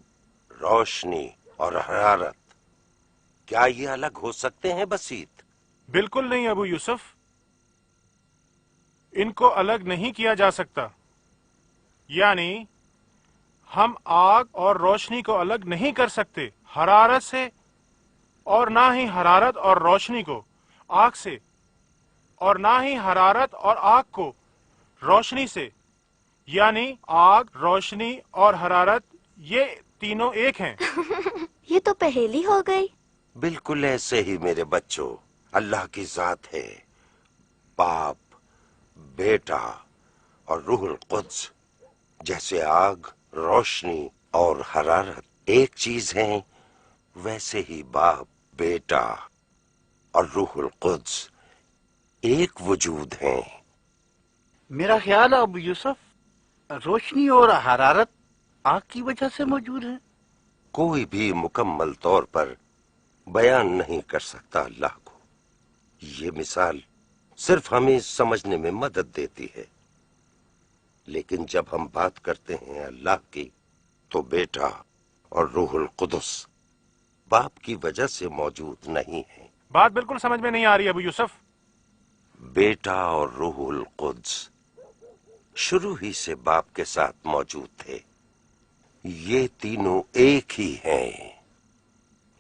रोशनी और हरारत, क्या ये अलग हो सकते हैं बसीत? बिल्कुल नहीं अबू यूसुफ, इनको अलग नहीं किया जा सकता। यानी हम आग और रोशनी को अलग नहीं कर सकते हरारत से, और ना ही हरारत और रोशनी को आग से, और ना ही हरारत और आग को रोशनी से। यानी आग, रोशनी और हरारत ये तीनों एक हैं। ये तो पहेली हो गई। बिल्कुल ऐसे ही मेरे बच्चों, अल्लाह की जात है, बाप, बेटा और रूहुल कुद्स। जैसे आग, रोशनी और हरारत एक चीज हैं, वैसे ही बाप, बेटा और रूहुल कुद्स एक वजूद हैं। मेरा ख्याल है अबू यूसुफ, रोशनी और हरारत आग की वजह से मौजूद है। कोई भी मुकम्मल तौर पर बयान नहीं कर सकता अल्लाह को। ये मिसाल सिर्फ हमें समझने में मदद देती है, लेकिन जब हम बात करते हैं अल्लाह की, तो बेटा और रूहुल कुदस बाप की वजह से मौजूद नहीं है। बात बिल्कुल समझ में नहीं आ रही अबू यूसुफ। बेटा और रूहुल कुद्स शुरू ही से बाप के साथ मौजूद थे। ये तीनों एक ही हैं।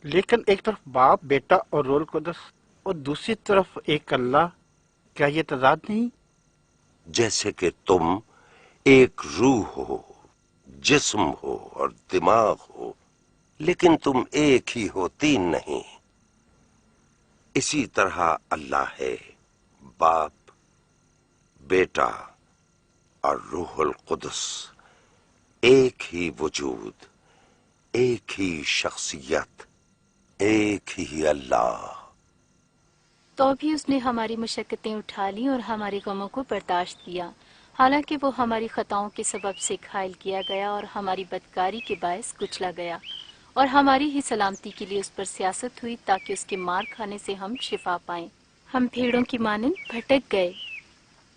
लेकिन एक तरफ बाप, बेटा और रूहुल कुदस और दूसरी तरफ एक अल्लाह, क्या ये तजाद नहीं? जैसे कि तुम एक रूह हो, जिस्म हो और दिमाग हो, लेकिन तुम एक ही हो, तीन नहीं। इसी तरह अल्लाह है, बाप, बेटा और रूहुल कुदस, एक ही वजूद, एक ही शख्सियत, एक ही अल्लाह। तो भी उसने हमारी मुशक्कतें उठा ली और हमारे गमों को बर्दाश्त किया, हालांकि वो हमारी खताओं के सबब से घायल किया गया और हमारी बदकारी के बायस कुचला गया, और हमारी ही सलामती के लिए उस पर सियासत हुई ताकि उसके मार खाने से हम शिफा पाएं। हम भेड़ों की मानंद भटक गए,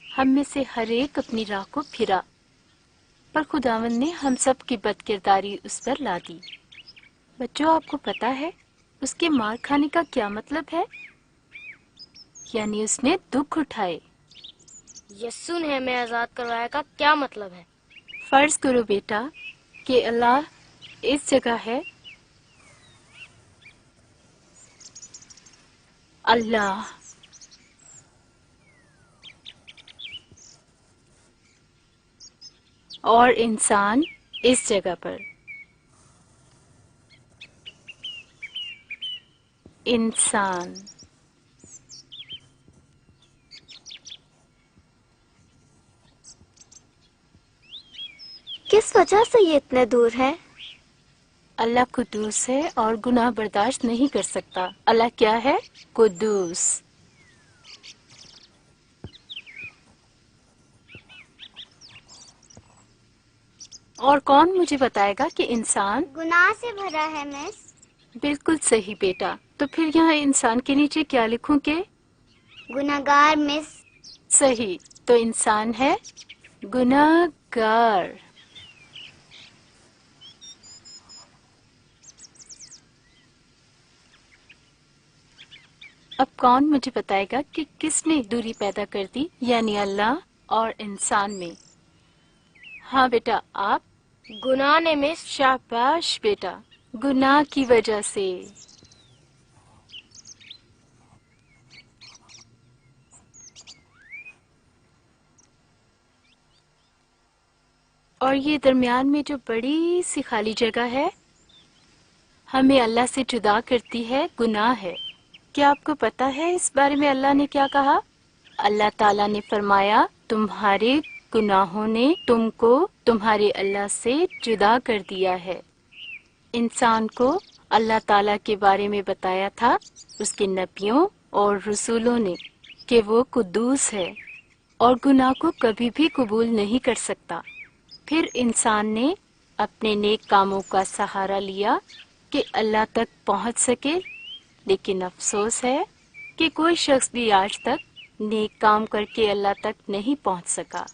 हम में से हर एक अपनी राह को फिरा, पर खुदावंद ने हम सब की बदकिरदारी उस पर ला दी। बच्चों, आपको पता है उसके मार खाने का क्या मतलब है? यानी उसने दुख उठाए। यस्सु ने हमें आजाद करवाया का क्या मतलब है? फर्ज करो बेटा कि अल्लाह इस जगह है, अल्लाह और इंसान इस जगह पर, इंसान। किस वजह से ये इतने दूर है? अल्लाह कुद्दूस है और गुनाह बर्दाश्त नहीं कर सकता। अल्लाह क्या है? कुद्दूस। और कौन मुझे बताएगा कि इंसान गुनाह से भरा है मिस? बिल्कुल सही बेटा। तो फिर यहाँ इंसान के नीचे क्या लिखूं के? गुनाहगार मिस। सही, तो इंसान है गुनाहगार। अब कौन मुझे बताएगा कि किसने दूरी पैदा कर दी, यानी अल्लाह और इंसान में? हाँ बेटा, आप? गुनाह ने मिस। शाबाश बेटा, गुनाह की वजह से। और ये दरमियान में जो बड़ी सी खाली जगह है, हमें अल्लाह से जुदा करती है, गुनाह है। क्या आपको पता है इस बारे में अल्लाह ने क्या कहा? अल्लाह ताला ने फरमाया, तुम्हारे गुनाहों ने तुमको तुम्हारे अल्लाह से जुदा कर दिया है। इंसान को अल्लाह ताला के बारे में बताया था उसके नबियों और रसूलों ने कि वो कुद्दूस है और गुनाह को कभी भी कबूल नहीं कर सकता। फिर इंसान ने अपने नेक कामों का सहारा लिया कि अल्लाह तक पहुंच सके, लेकिन अफसोस है कि कोई शख्स भी आज तक नेक काम करके अल्लाह तक नहीं पहुंच सका।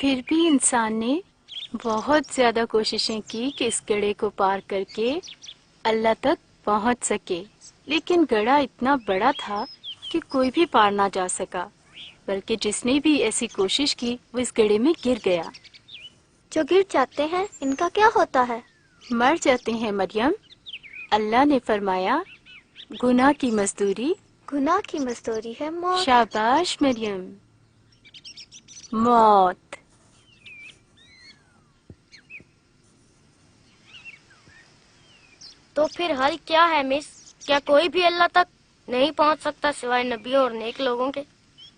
फिर भी इंसान ने बहुत ज्यादा कोशिशें की कि इस गड्ढे को पार करके अल्लाह तक पहुंच सके, लेकिन गड्ढा इतना बड़ा था कि कोई भी पार ना जा सका, बल्कि जिसने भी ऐसी कोशिश की वो इस गड्ढे में गिर गया। जो गिर जाते हैं इनका क्या होता है? मर जाते हैं मरियम। अल्लाह ने फरमाया, गुनाह की मजदूरी, गुनाह की मजदूरी है मौत। शाबाश मरियम, मौत। तो फिर हल क्या है मिस? क्या कोई भी अल्लाह तक नहीं पहुंच सकता सिवाय नबियों और नेक लोगों के?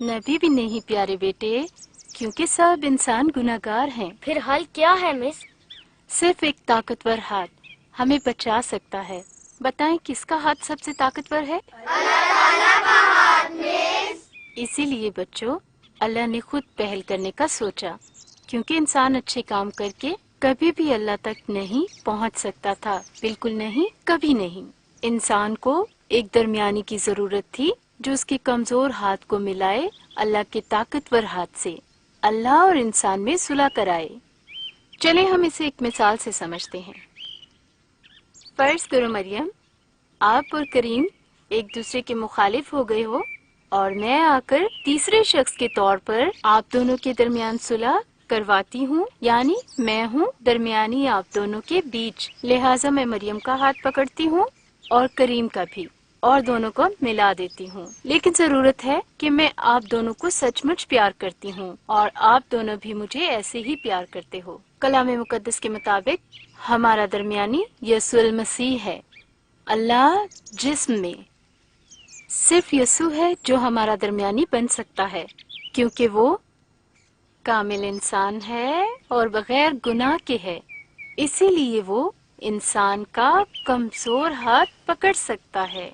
नबी भी नहीं प्यारे बेटे, क्योंकि सब इंसान गुनाहगार हैं। फिर हल क्या है मिस? सिर्फ एक ताकतवर हाथ हमें बचा सकता है। बताएं किसका हाथ सबसे ताकतवर है? अल्लाह ताला का हाथ मिस। इसीलिए बच्चों, अल्लाह ने खुद पहल करने का सोचा, क्योंकि इंसान अच्छे काम करके कभी भी अल्लाह तक नहीं पहुंच सकता था। बिल्कुल नहीं, कभी नहीं। इंसान को एक दरमियानी की जरूरत थी जो उसके कमजोर हाथ को मिलाए अल्लाह के ताकतवर हाथ से, अल्लाह और इंसान में सुलह कराए। चले हम इसे एक मिसाल से समझते हैं। फर्ज करो मरियम, आप और करीम एक दूसरे के मुखालिफ हो गए हो और मैं आकर तीसरे शख्स के तौर पर आप दोनों के दरमियान सुलह करवाती हूँ, यानी मैं हूँ दरमियानी आप दोनों के बीच। लिहाजा मैं मरियम का हाथ पकड़ती हूँ और करीम का भी। और दोनों को मिला देती हूँ। लेकिन जरूरत है कि मैं आप दोनों को सचमुच प्यार करती हूँ और आप दोनों भी मुझे ऐसे ही प्यार करते हो। कलाम मुकद्दस के मुताबिक हमारा दरमियानी यीशु मसीह है। अल्लाह जिस्म में सिर्फ यीशु है जो हमारा दरमियानी बन सकता है, क्योंकि वो कामिल इंसान है और बगैर गुनाह के है। इसीलिए वो इंसान का कमजोर हाथ पकड़ सकता है,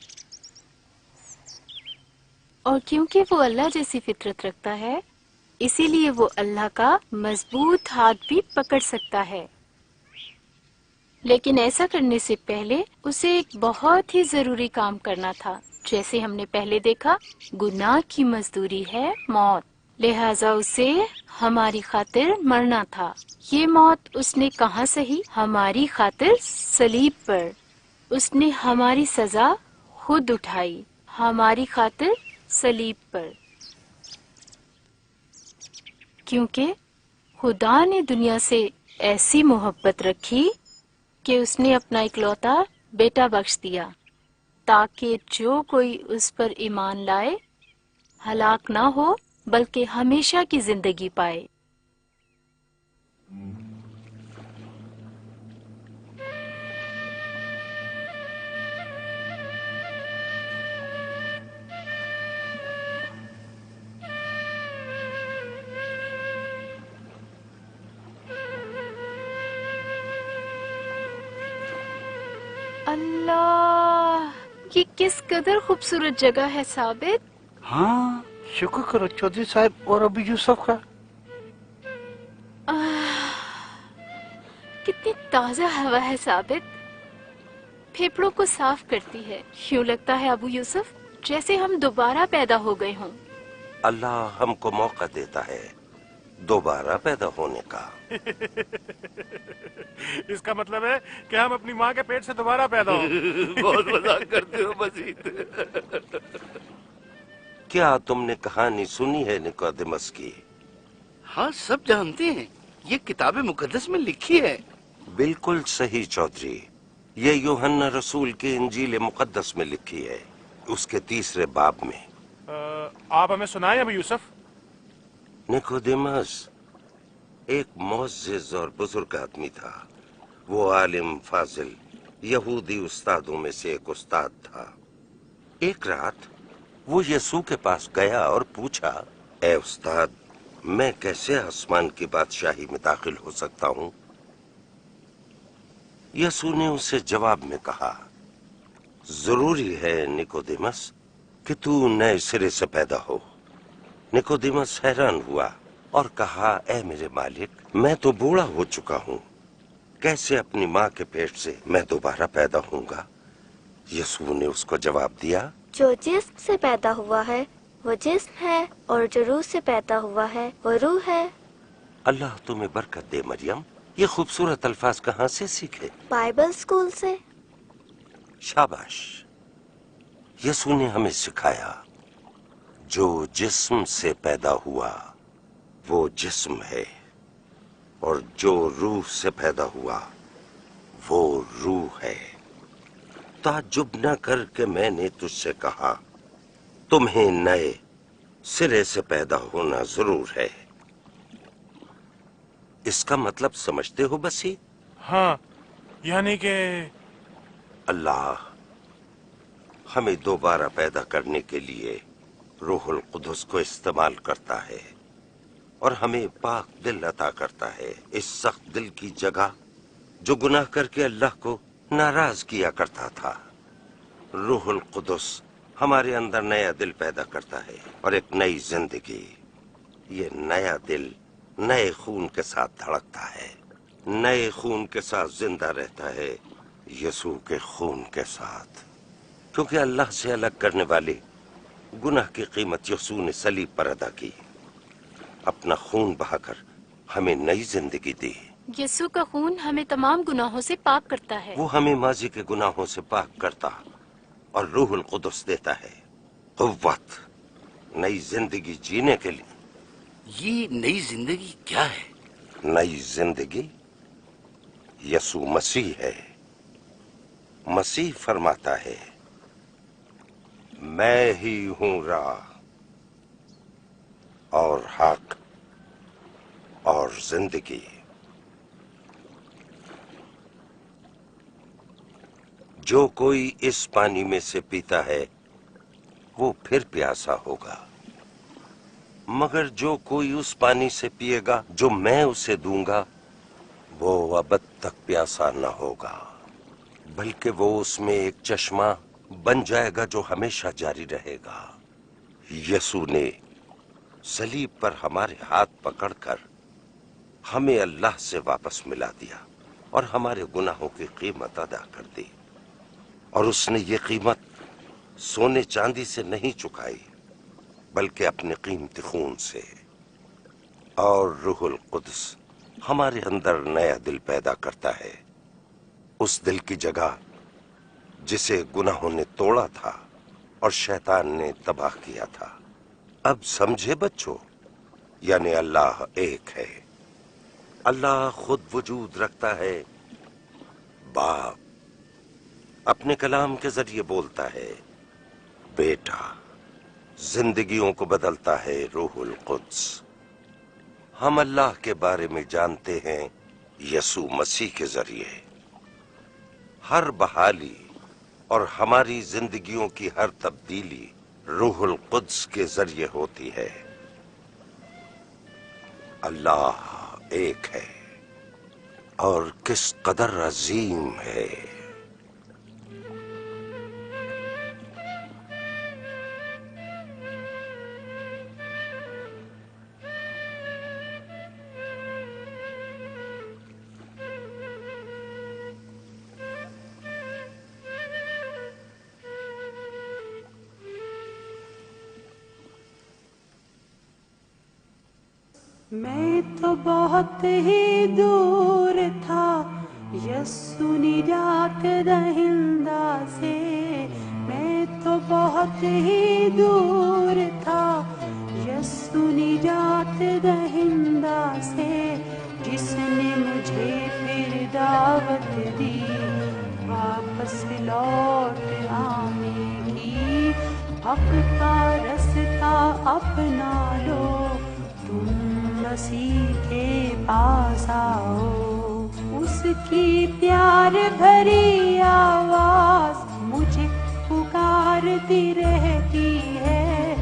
और क्योंकि वो अल्लाह जैसी फितरत रखता है, इसीलिए वो अल्लाह का मजबूत हाथ भी पकड़ सकता है। लेकिन ऐसा करने से पहले उसे एक बहुत ही जरूरी काम करना था। जैसे हमने पहले देखा, गुनाह की मजदूरी है मौत, लिहाजा उसे हमारी खातिर मरना था। ये मौत उसने कहाँ सही? हमारी खातिर सलीब पर। उसने हमारी सजा खुद उठाई, हमारी खातिर सलीब पर, क्योंकि खुदा ने दुनिया से ऐसी मोहब्बत रखी कि उसने अपना इकलौता बेटा बख्श दिया, ताकि जो कोई उस पर ईमान लाए हलाक ना हो बल्कि हमेशा की जिंदगी पाए। अल्लाह, ये किस कदर खूबसूरत जगह है साबित। हाँ, शुक्र करो चौधरी साहब और अबू यूसुफ का। कितनी ताजा हवा है साबित, फेफड़ों को साफ करती है। यूं लगता है अबू यूसुफ जैसे हम दोबारा पैदा हो गए हों। अल्लाह हमको मौका देता है दोबारा पैदा होने का। इसका मतलब है कि हम अपनी माँ के पेट से दोबारा पैदा हो। बहुत मजाक करते हो मजीद। क्या तुमने कहानी सुनी है निकोदेमस की? हाँ, सब जानते हैं, ये किताब मुकद्दस में लिखी है। बिल्कुल सही चौधरी, ये यूहन्ना रसूल की इंजील मुकद्दस में लिखी है, उसके 3 बाब में। आप हमें सुनाएं अबू यूसुफ। निकोदेमस एक मुअज़्ज़िज़ और बुजुर्ग आदमी था। वो आलिम फाजिल यहूदी उस्तादों में से एक उस्ताद था। एक रात वो यीशु के पास गया और पूछा, ए उस्ताद, मैं कैसे आसमान की बादशाही में दाखिल हो सकता हूँ? यीशु ने उसे जवाब में कहा, जरूरी है निकोदेमस कि तू नए सिरे से पैदा हो। निकोदेमस हैरान हुआ और कहा, ए मेरे मालिक, मैं तो बूढ़ा हो चुका हूँ, कैसे अपनी माँ के पेट से मैं दोबारा पैदा होऊंगा? यीशु ने उसको जवाब दिया, जो जिस्म से पैदा हुआ है वो जिस्म है, और जो रूह से पैदा हुआ है वो रूह है। अल्लाह तुम्हें बरकत दे मरियम, ये खूबसूरत अल्फाज कहाँ से सीखे? बाइबल स्कूल से। शाबाश। यीशु ने हमें सिखाया, जो जिस्म से पैदा हुआ वो जिस्म है, और जो रूह से पैदा हुआ वो रूह है। ताज्जुब न कर के मैंने तुझसे कहा, तुम्हें नए सिरे से पैदा होना जरूर है। इसका मतलब समझते हो बसी? हाँ, यानी कि अल्लाह हमें दोबारा पैदा करने के लिए रूहुल कुदस को इस्तेमाल करता है और हमें पाक दिल अता करता है, इस सख्त दिल की जगह जो गुनाह करके अल्लाह को नाराज किया करता था। रूहुल कुदस हमारे अंदर नया दिल पैदा करता है और एक नई जिंदगी। ये नया दिल नए खून के साथ धड़कता है, नए खून के साथ जिंदा रहता है, यीशु के खून के साथ। क्योंकि अल्लाह से अलग करने वाले गुनाह की कीमत यीशु ने सलीब पर अदा की, अपना खून बहाकर हमें नई जिंदगी दी। यीशु का खून हमें तमाम गुनाहों से पाक करता है। वो हमें माजी के गुनाहों से पाक करता और रूहुल कुदस देता है कुव्वत नई जिंदगी जीने के लिए। ये नई जिंदगी क्या है? नई जिंदगी यीशु मसीह है। मसीह फरमाता है, میں ہی ہوں راہ اور حق اور زندگی. جو کوئی اس پانی میں سے پیتا ہے وہ پھر پیاسا ہوگا، مگر جو کوئی اس پانی سے پیے گا جو میں اسے دوں گا وہ ابد تک پیاسا نہ ہوگا، بلکہ وہ اس میں ایک چشمہ بن جائے گا جو ہمیشہ جاری رہے گا. یسوع نے صلیب پر ہمارے ہاتھ پکڑ کر ہمیں اللہ سے واپس ملا دیا اور ہمارے گناہوں کی قیمت ادا کر دی، اور اس نے یہ قیمت سونے چاندی سے نہیں چکائی بلکہ اپنے قیمتی خون سے. اور روح القدس ہمارے اندر نیا دل پیدا کرتا ہے، اس دل کی جگہ جسے گناہوں نے توڑا تھا اور شیطان نے تباہ کیا تھا. اب سمجھے بچوں، یعنی اللہ ایک ہے. اللہ خود وجود رکھتا ہے، باپ اپنے کلام کے ذریعے بولتا ہے، بیٹا زندگیوں کو بدلتا ہے روح القدس. ہم اللہ کے بارے میں جانتے ہیں یسوع مسیح کے ذریعے. ہر بحالی اور ہماری زندگیوں کی ہر تبدیلی روح القدس کے ذریعے ہوتی ہے. اللہ ایک ہے اور کس قدر عظیم ہے. میں تو بہت ہی دور تھا یسوع نجات دہندہ سے، میں تو بہت ہی دور تھا یسوع نجات دہندہ سے، جس نے مجھے پھر دعوت دی واپس لوٹ آنے کی. حق کا رستہ اپنا لو، تم مسیح کے پاس آؤ. اس کی پیار بھری آواز مجھے پکارتی رہتی ہے،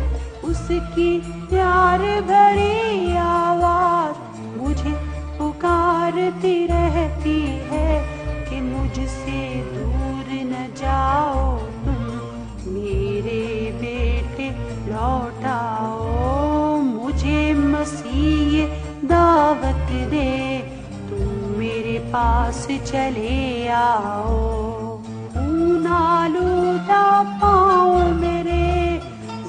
اس کی پیار بھری آواز مجھے پکارتی رہتی ہے کہ مجھ سے دور نہ جاؤ تم میرے بیٹے، لوٹ آؤ. مجھے مسیح دعوت دے، تم میرے پاس چلے آؤ. خون آلودہ پاؤں میرے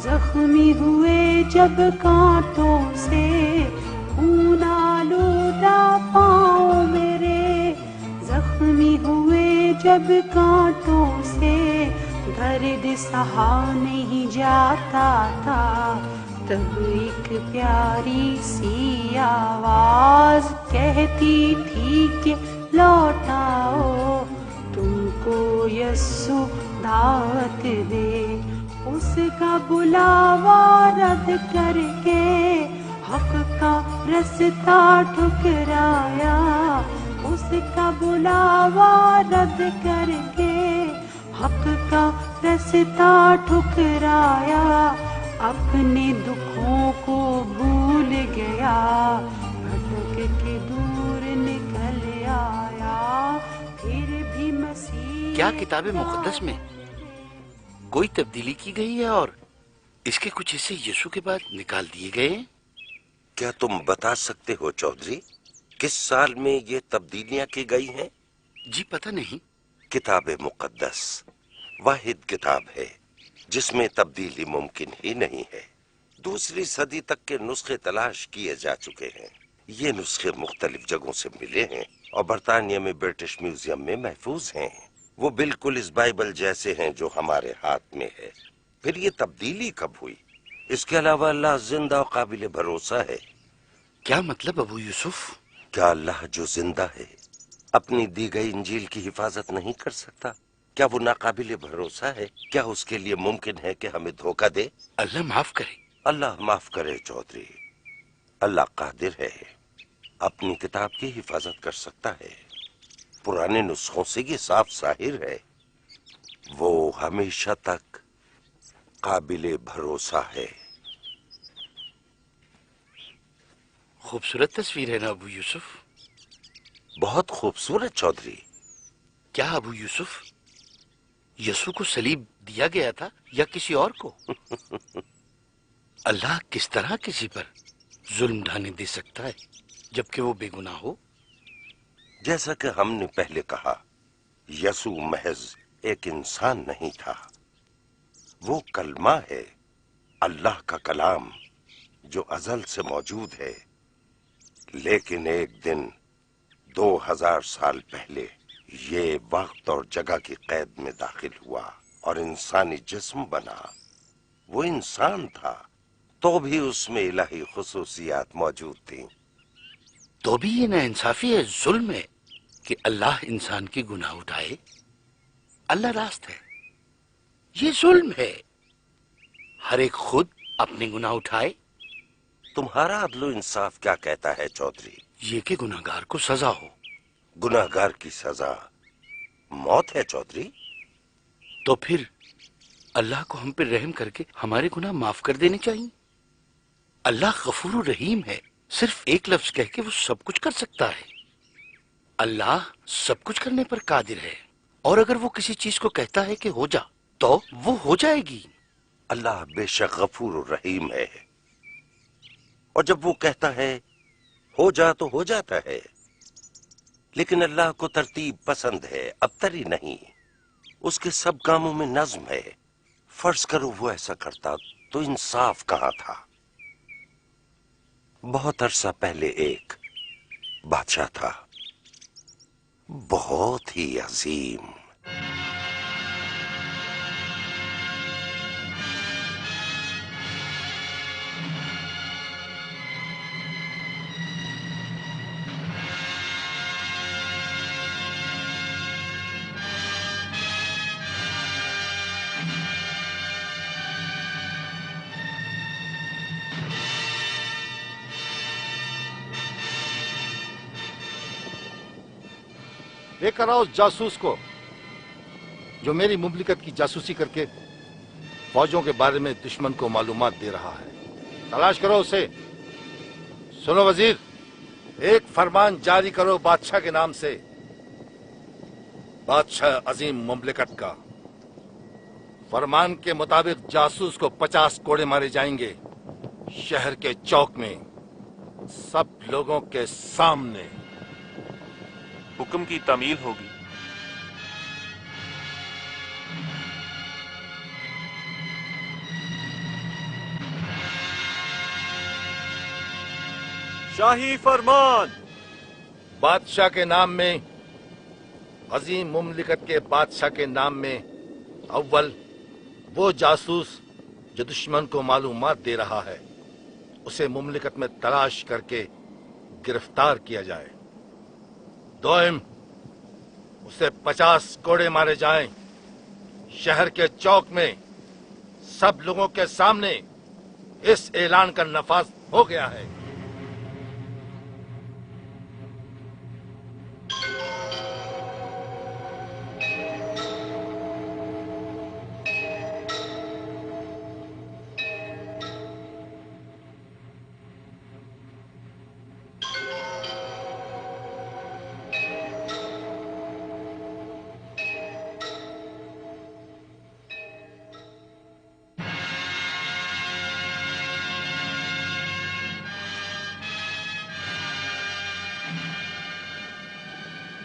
زخمی ہوئے جب کانٹوں سے، خون آلودہ پاؤں میرے زخمی ہوئے جب کانٹوں سے، درد سہا نہیں جاتا تھا. تب ایک پیاری سی آواز کہتی تھی کہ لوٹ آؤ، تم کو یسوع دعوت دے. اس کا بلاوا رد کر کے حق کا رستہ ٹھکرایا، اس کا بلاوا رد کر کے حق کا رستہ ٹھکرایا. اپنے دکھوں کو بھول گیا، بھٹک کے دور نکل آیا، پھر بھی مسیح. کیا کتاب مقدس میں کوئی تبدیلی کی گئی ہے اور اس کے کچھ حصے یسوع کے بعد نکال دیے گئے ہیں؟ کیا تم بتا سکتے ہو چودھری کس سال میں یہ تبدیلیاں کی گئی ہیں؟ جی پتہ نہیں. کتاب مقدس واحد کتاب ہے جس میں تبدیلی ممکن ہی نہیں ہے. دوسری صدی تک کے نسخے تلاش کیے جا چکے ہیں. یہ نسخے مختلف جگہوں سے ملے ہیں اور برطانیہ میں برٹش میوزیم میں محفوظ ہیں. وہ بالکل اس بائبل جیسے ہیں جو ہمارے ہاتھ میں ہے. پھر یہ تبدیلی کب ہوئی؟ اس کے علاوہ اللہ زندہ اور قابل بھروسہ ہے. کیا مطلب ابو یوسف؟ کیا اللہ جو زندہ ہے اپنی دی گئی انجیل کی حفاظت نہیں کر سکتا؟ क्या वो नाकाबिले भरोसा है? क्या उसके लिए मुमकिन है कि हमें धोखा दे? अल्लाह माफ करे। अल्लाह माफ करे चौधरी। अल्लाह कादिर है, अपनी किताब की हिफाजत कर सकता है। पुराने नुस्खों से ये साफ जाहिर है, वो हमेशा तक काबिले भरोसा है। खूबसूरत तस्वीर है ना अबू यूसुफ? बहुत खूबसूरत चौधरी। क्या अबू यूसुफ, यसू को सलीब दिया गया था या किसी और को? अल्लाह किस तरह किसी पर जुल्म ढाने दे सकता है जबकि वो बेगुनाह हो? जैसा कि हमने पहले कहा, यसू महज एक इंसान नहीं था, वो कलमा है, अल्लाह का कलाम जो अजल से मौजूद है। लेकिन एक दिन 2000 साल पहले ये वक्त और जगह की कैद में दाखिल हुआ और इंसानी जिस्म बना। वो इंसान था तो भी उसमें इलाही खुसूसियात मौजूद थी। तो भी ये नाइंसाफी है, जुल्म है कि अल्लाह इंसान की गुनाह उठाए। अल्लाह रास्त है, ये जुल्म है। हर एक खुद अपने गुनाह उठाए। तुम्हारा अदलो इंसाफ क्या कहता है चौधरी? ये कि गुनाहगार को सजा हो। गुनाहगार की सजा मौत है चौधरी। तो फिर अल्लाह को हम पर रहम करके हमारे गुनाह माफ कर देने चाहिए। अल्लाह गफूर रहीम है, सिर्फ एक लफ्ज कह के वो सब कुछ कर सकता है। अल्लाह सब कुछ करने पर कादिर है, और अगर वो किसी चीज को कहता है कि हो जा तो वो हो जाएगी। अल्लाह बेशक गफूर रहीम है, और जब वो कहता है हो जा तो हो जाता है। लेकिन अल्लाह को तरतीब पसंद है, अबतरी नहीं। उसके सब कामों में नज्म है। फर्ज करो वो ऐसा करता तो इंसाफ कहां था। बहुत अरसा पहले एक बादशाह था, बहुत ही अजीम। लेकर आओ उस जासूस को जो मेरी मुमलिकत की जासूसी करके फौजों के बारे में दुश्मन को मालूमात दे रहा है। तलाश करो उसे। सुनो वजीर, एक फरमान जारी करो बादशाह के नाम से, बादशाह अजीम मुमलिकत का। फरमान के मुताबिक जासूस को 50 कोड़े मारे जाएंगे, शहर के चौक में, सब लोगों के सामने। हुक्म की तामील होगी। शाही फरमान। बादशाह के नाम में, अजीम मुमलिकत के बादशाह के नाम में, अव्वल वो जासूस जो दुश्मन को मालूमात दे रहा है, उसे मुमलिकत में तलाश करके गिरफ्तार किया जाए। दोइम, उसे 50 कोड़े मारे जाएं, शहर के चौक में, सब लोगों के सामने। इस ऐलान का नफाज हो गया है।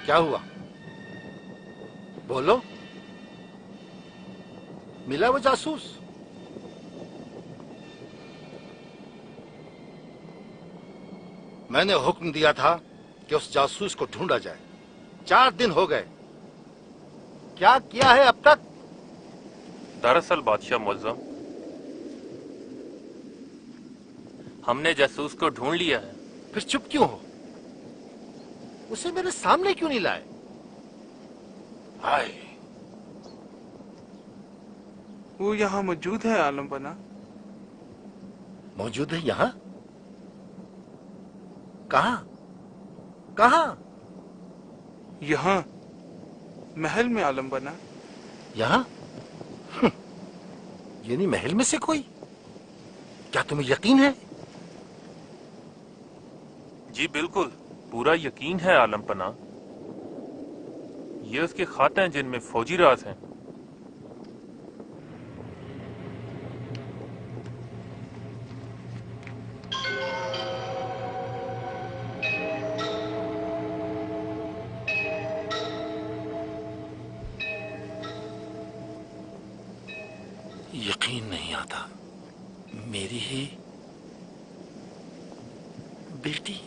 क्या हुआ? बोलो। मिला वो जासूस? मैंने हुक्म दिया था कि उस जासूस को ढूंढा जाए। 4 दिन हो गए, क्या किया है अब तक? दरअसल बादशाह मुअज्जम, हमने जासूस को ढूंढ लिया है। फिर चुप क्यों हो? उसे मेरे सामने क्यों नहीं लाए? हाय, वो यहाँ मौजूद है आलम बना। मौजूद है यहाँ? कहाँ? कहाँ? यहाँ महल में आलम बना। यहाँ? यानी महल में से कोई? क्या तुम्हें यकीन है? जी बिल्कुल, पूरा यकीन है आलम पना। ये उसके खाते हैं जिनमें फौजी राज हैं। यकीन नहीं आता, मेरी ही बेटी।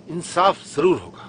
इंसाफ जरूर होगा।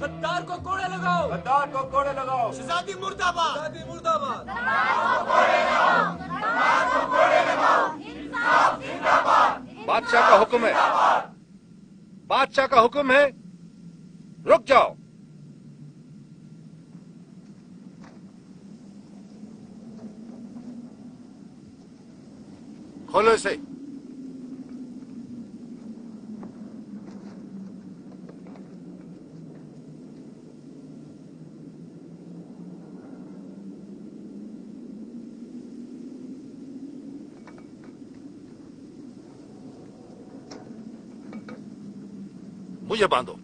गद्दार को कोड़े लगाओ, गद्दार को कोड़े लगाओ। शहजादी मुर्दाबाद, शहजादी मुर्दाबाद। बादशाह का हुक्म है, बादशाह का हुक्म है, रुक जाओ। खोलो इसे। मुझे बांधो।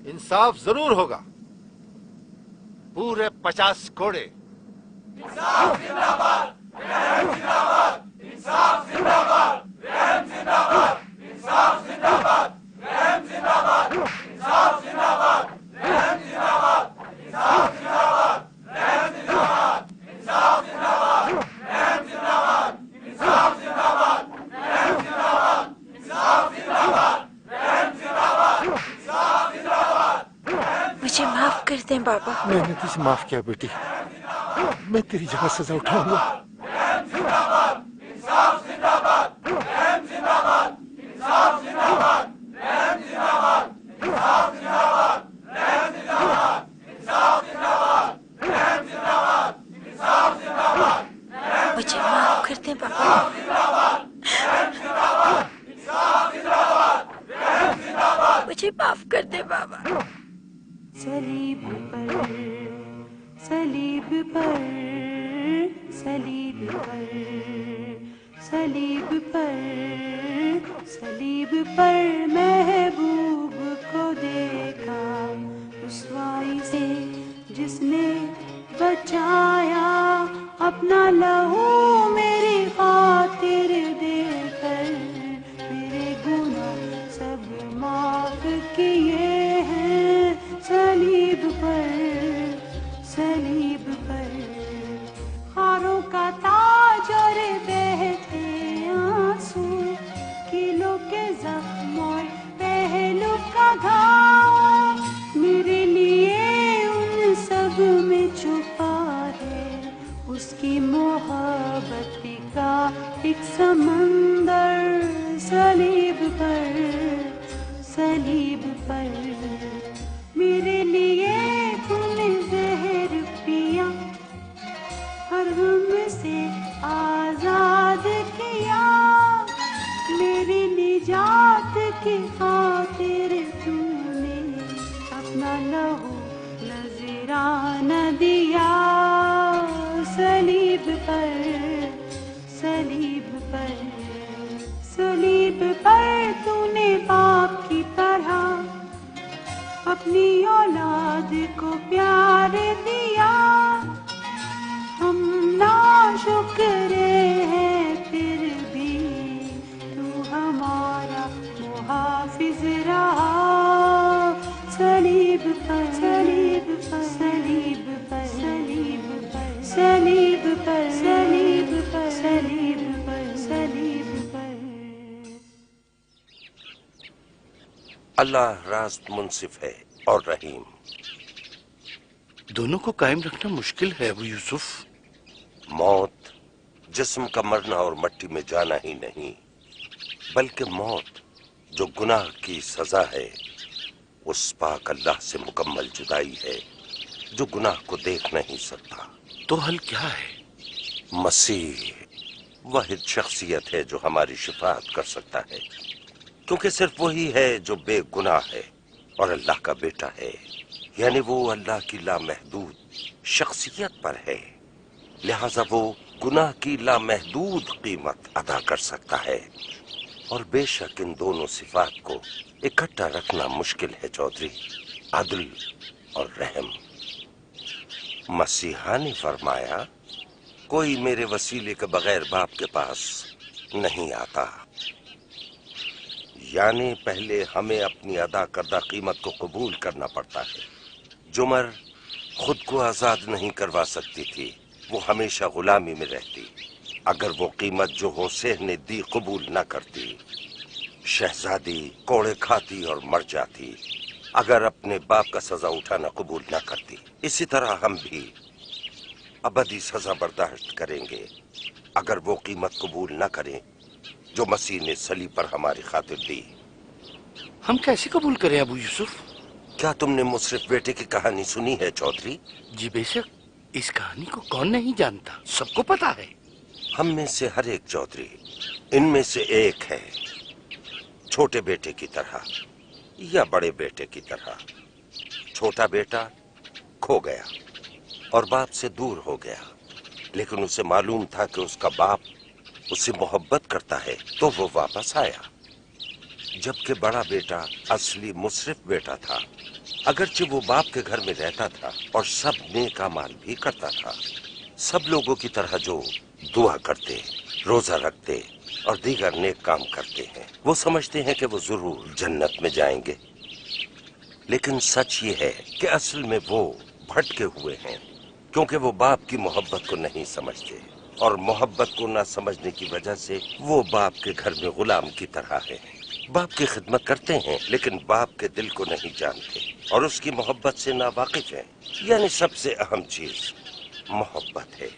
इंसाफ जरूर होगा। पूरे 50 घोड़े। इंसाफ जिंदाबाद, रहम जिंदाबाद, इंसाफ जिंदाबाद, रहम जिंदाबाद, इंसाफ जिंदाबाद, रहम जिंदाबाद, इंसाफ जिंदाबाद, रहम जिंदाबाद, इंसाफ जिंदाबाद, रहम जिंदाबाद, इंसाफ जिंदाबाद, रहम जिंदाबाद, इंसाफ जिंदाबाद, रहम जिंदाबाद, इंसाफ जिंदाबाद, रहम जिंदाबाद, इंसाफ जिंदाबाद। मुझे माफ कर दें बाबा। मैंने तुझे माफ किया बेटी, मैं तेरी जगह सजा उठाऊंगा। रहम जिंदाबाद, इंसाफ जिंदाबाद, रहम जिंदाबाद, इंसाफ जिंदाबाद, रहम जिंदाबाद, इंसाफ जिंदाबाद, रहम जिंदाबाद, इंसाफ जिंदाबाद, रहम जिंदाबाद, इंसाफ जिंदाबाद, मुझे माफ कर दे बाबा, मुझे माफ कर दे बाबा। सलीब पर, सलीब पर, सलीब पर, सलीब पर, सलीब पर महबूब को देखा, रुसवाई से जिसने बचाया, अपना लहू मेरी खातिर देकर, मेरे गुनाह सब माफ किए हैं सलीब पर, सलीब पर। खारों का ताज और बहते आंसू, किलों के जख्म और पहलू का घाव, मेरे लिए उन सब में छुपा है उसकी मोहब्बत का एक समंदर, सलीब पर, सलीब पर। मेरे लिए तूने जहर पिया, हर गम से आजाद किया, मेरी निजात की खातिर तूने अपना लहू नजराना दिया, सलीब पर, सलीब पर, सलीब पर तूने बाप की तरह अपनी औलाद को प्यार दिया, हम नाशुक्र हैं फिर भी तू हमारा मुहाफिज रहा, सलीब पर, सलीब पर, सलीब पर, सलीब पर, सलीब पर, सलीब पर, सलीब पर, सलीब पर। अल्लाह रास्त मुंसिफ है और रहीम। दोनों को कायम रखना मुश्किल है अबू यूसुफ। मौत जिस्म का मरना और मट्टी में जाना ही नहीं, बल्कि मौत जो गुनाह की सजा है, उस पाक अल्लाह से मुकम्मल जुदाई है जो गुनाह को देख नहीं सकता। तो हल क्या है? मसीह वाहिद शख्सियत है जो हमारी शिफाअत कर सकता है, क्योंकि सिर्फ वही है जो बेगुनाह है और अल्लाह का बेटा है, यानी वो अल्लाह की लामहदूद शख्सियत पर है, लिहाजा वो गुनाह की लामहदूद कीमत अदा कर सकता है। और बेशक इन दोनों सिफात को इकट्ठा रखना मुश्किल है चौधरी, अदल और रहम। मसीहा ने फरमाया, कोई मेरे वसीले के बगैर बाप के पास नहीं आता, यानी पहले हमें अपनी अदा करदा कीमत को कबूल करना पड़ता है। जुमर खुद को आजाद नहीं करवा सकती थी, वो हमेशा गुलामी में रहती। अगर वो कीमत जो होसेन ने दी कबूल न करती, शहजादी कोड़े खाती और मर जाती अगर अपने बाप का सजा उठाना कबूल न करती। इसी तरह हम भी अबदी सजा बर्दाश्त करेंगे अगर वो कीमत कबूल न करें जो मसीह ने सलीब पर हमारी खातिर दी। हम कैसे कबूल करें अबू यूसुफ? क्या तुमने मुशरिफ बेटे की कहानी सुनी है चौधरी? जी बेशक, इस कहानी को कौन नहीं जानता, सबको पता है। हम में से हर एक चौधरी इनमें से एक है, छोटे बेटे की तरह या बड़े बेटे की तरह। छोटा बेटा खो गया और बाप से दूर हो गया, लेकिन उसे मालूम था कि उसका बाप उससे मोहब्बत करता है, तो वो वापस आया। जबकि बड़ा बेटा असली मुशरिफ बेटा था, अगरचे वो बाप के घर में रहता था और सब नेक अमाल भी करता था, सब लोगों की तरह जो दुआ करते, रोजा रखते और दीगर नेक काम करते हैं। वो समझते हैं कि वो जरूर जन्नत में जाएंगे, लेकिन सच ये है कि असल में वो भटके हुए हैं, क्योंकि वो बाप की मोहब्बत को नहीं समझते और मोहब्बत को ना समझने की वजह से वो बाप के घर में गुलाम की तरह है। बाप की खिदमत करते हैं लेकिन बाप के दिल को नहीं जानते और उसकी मोहब्बत से नावाकिफ हैं। यानी सबसे अहम चीज मोहब्बत है।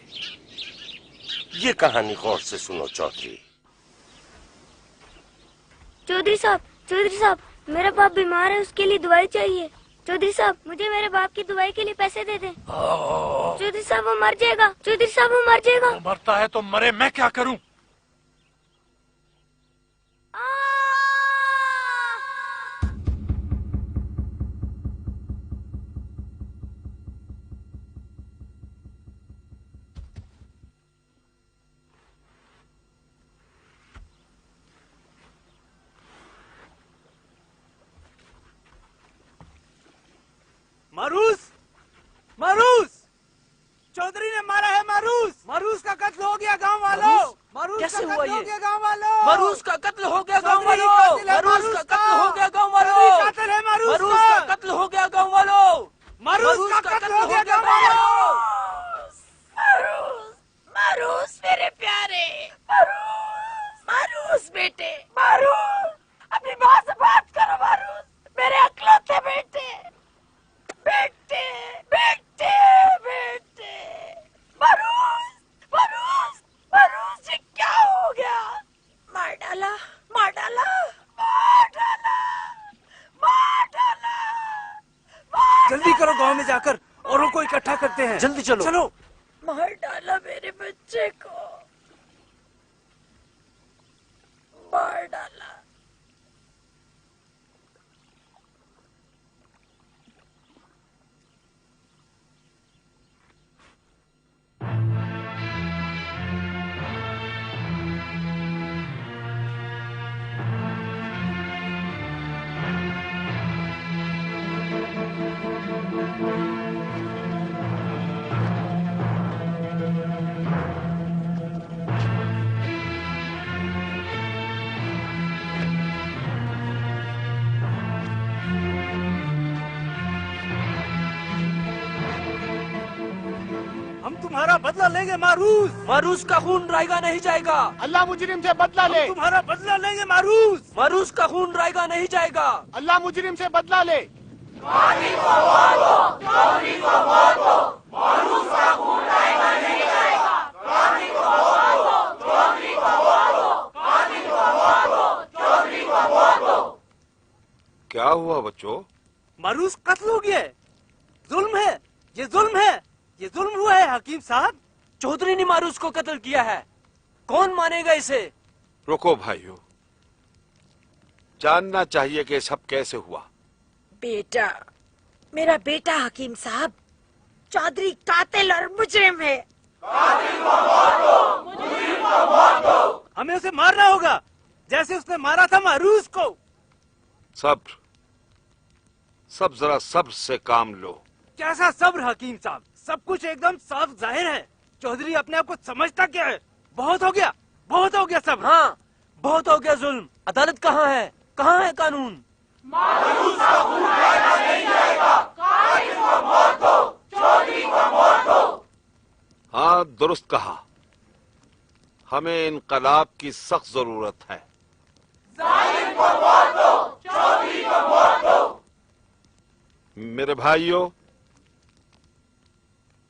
ये कहानी गौर से सुनो चौधरी। चौधरी साहब, मेरा बाप बीमार है, उसके लिए दवाई चाहिए। चौधरी साहब, मुझे मेरे बाप की दवाई के लिए पैसे दे दें। चौधरी साहब वो मर जाएगा। चौधरी साहब वो मर जाएगा। मरता है तो मरे, मैं क्या करूं? मारूस, मारूस, चौधरी ने मारा है मारूस। मारूस का कत्ल हो गया गांव वालों। मारूस कैसे का हुआ कत्ल हो ये? गया गांव वालों। मारूस का कत्ल हो गया गांव चौधरी वालों। कातिल है मारूस का कत्ल हो गया गांव वालों। चौधरी कातिल है मारूस मारूस का कत्ल हो गया गांव वालों। मारूस का कत्ल हो गया गांव वालों। मारूस, मारूस मेरे प्यारे, मारूस, मारूस बेटे, मारूस, अपनी माँ से बात करो मारूस, मेरे अकलौते बेटे, बेटे, बेटे, बेटे, मारूस, मारूस, मारूस, ये क्या हो गया? मार डाला, मार डाला, मार डाला, मार डाला, जल्दी करो, गांव में जाकर औरों को इकट्ठा करते हैं। जल्दी चलो। चलो। मार डाला मेरे बच्चे को, मार डाला। हम तुम्हारा बदला लेंगे मारूस। मारूस का खून रायगा नहीं जाएगा। अल्लाह मुजरिम से बदला ले। हम तुम्हारा बदला लेंगे मारूस। मारूस का खून रायगा नहीं जाएगा। अल्लाह मुजरिम से बदला ले। क्या हुआ बच्चों? मारूस कत्ल हो गया है। जुल्म है, ये जुल्म है, ये जुल्म हुआ है हकीम साहब। चौधरी ने मारूस को कत्ल किया है। कौन मानेगा इसे? रुको भाइयों, जानना चाहिए कि सब कैसे हुआ। बेटा, मेरा बेटा हकीम साहब, चौधरी कातिल और मुजरिम है। हमें उसे मारना होगा, जैसे उसने मारा था मारूस को। सब्र, सब जरा सब्र से काम लो। कैसा सब्र हकीम साहब, सब कुछ एकदम साफ जाहिर है। चौधरी अपने आप को समझता क्या है? बहुत हो गया, बहुत हो गया सब्र। हाँ, बहुत हो गया जुल्म। अदालत कहाँ है? कहाँ है कानून? हाँ, दुरुस्त कहा। हमें इनकलाब की सख्त जरूरत है। मेरे भाइयों,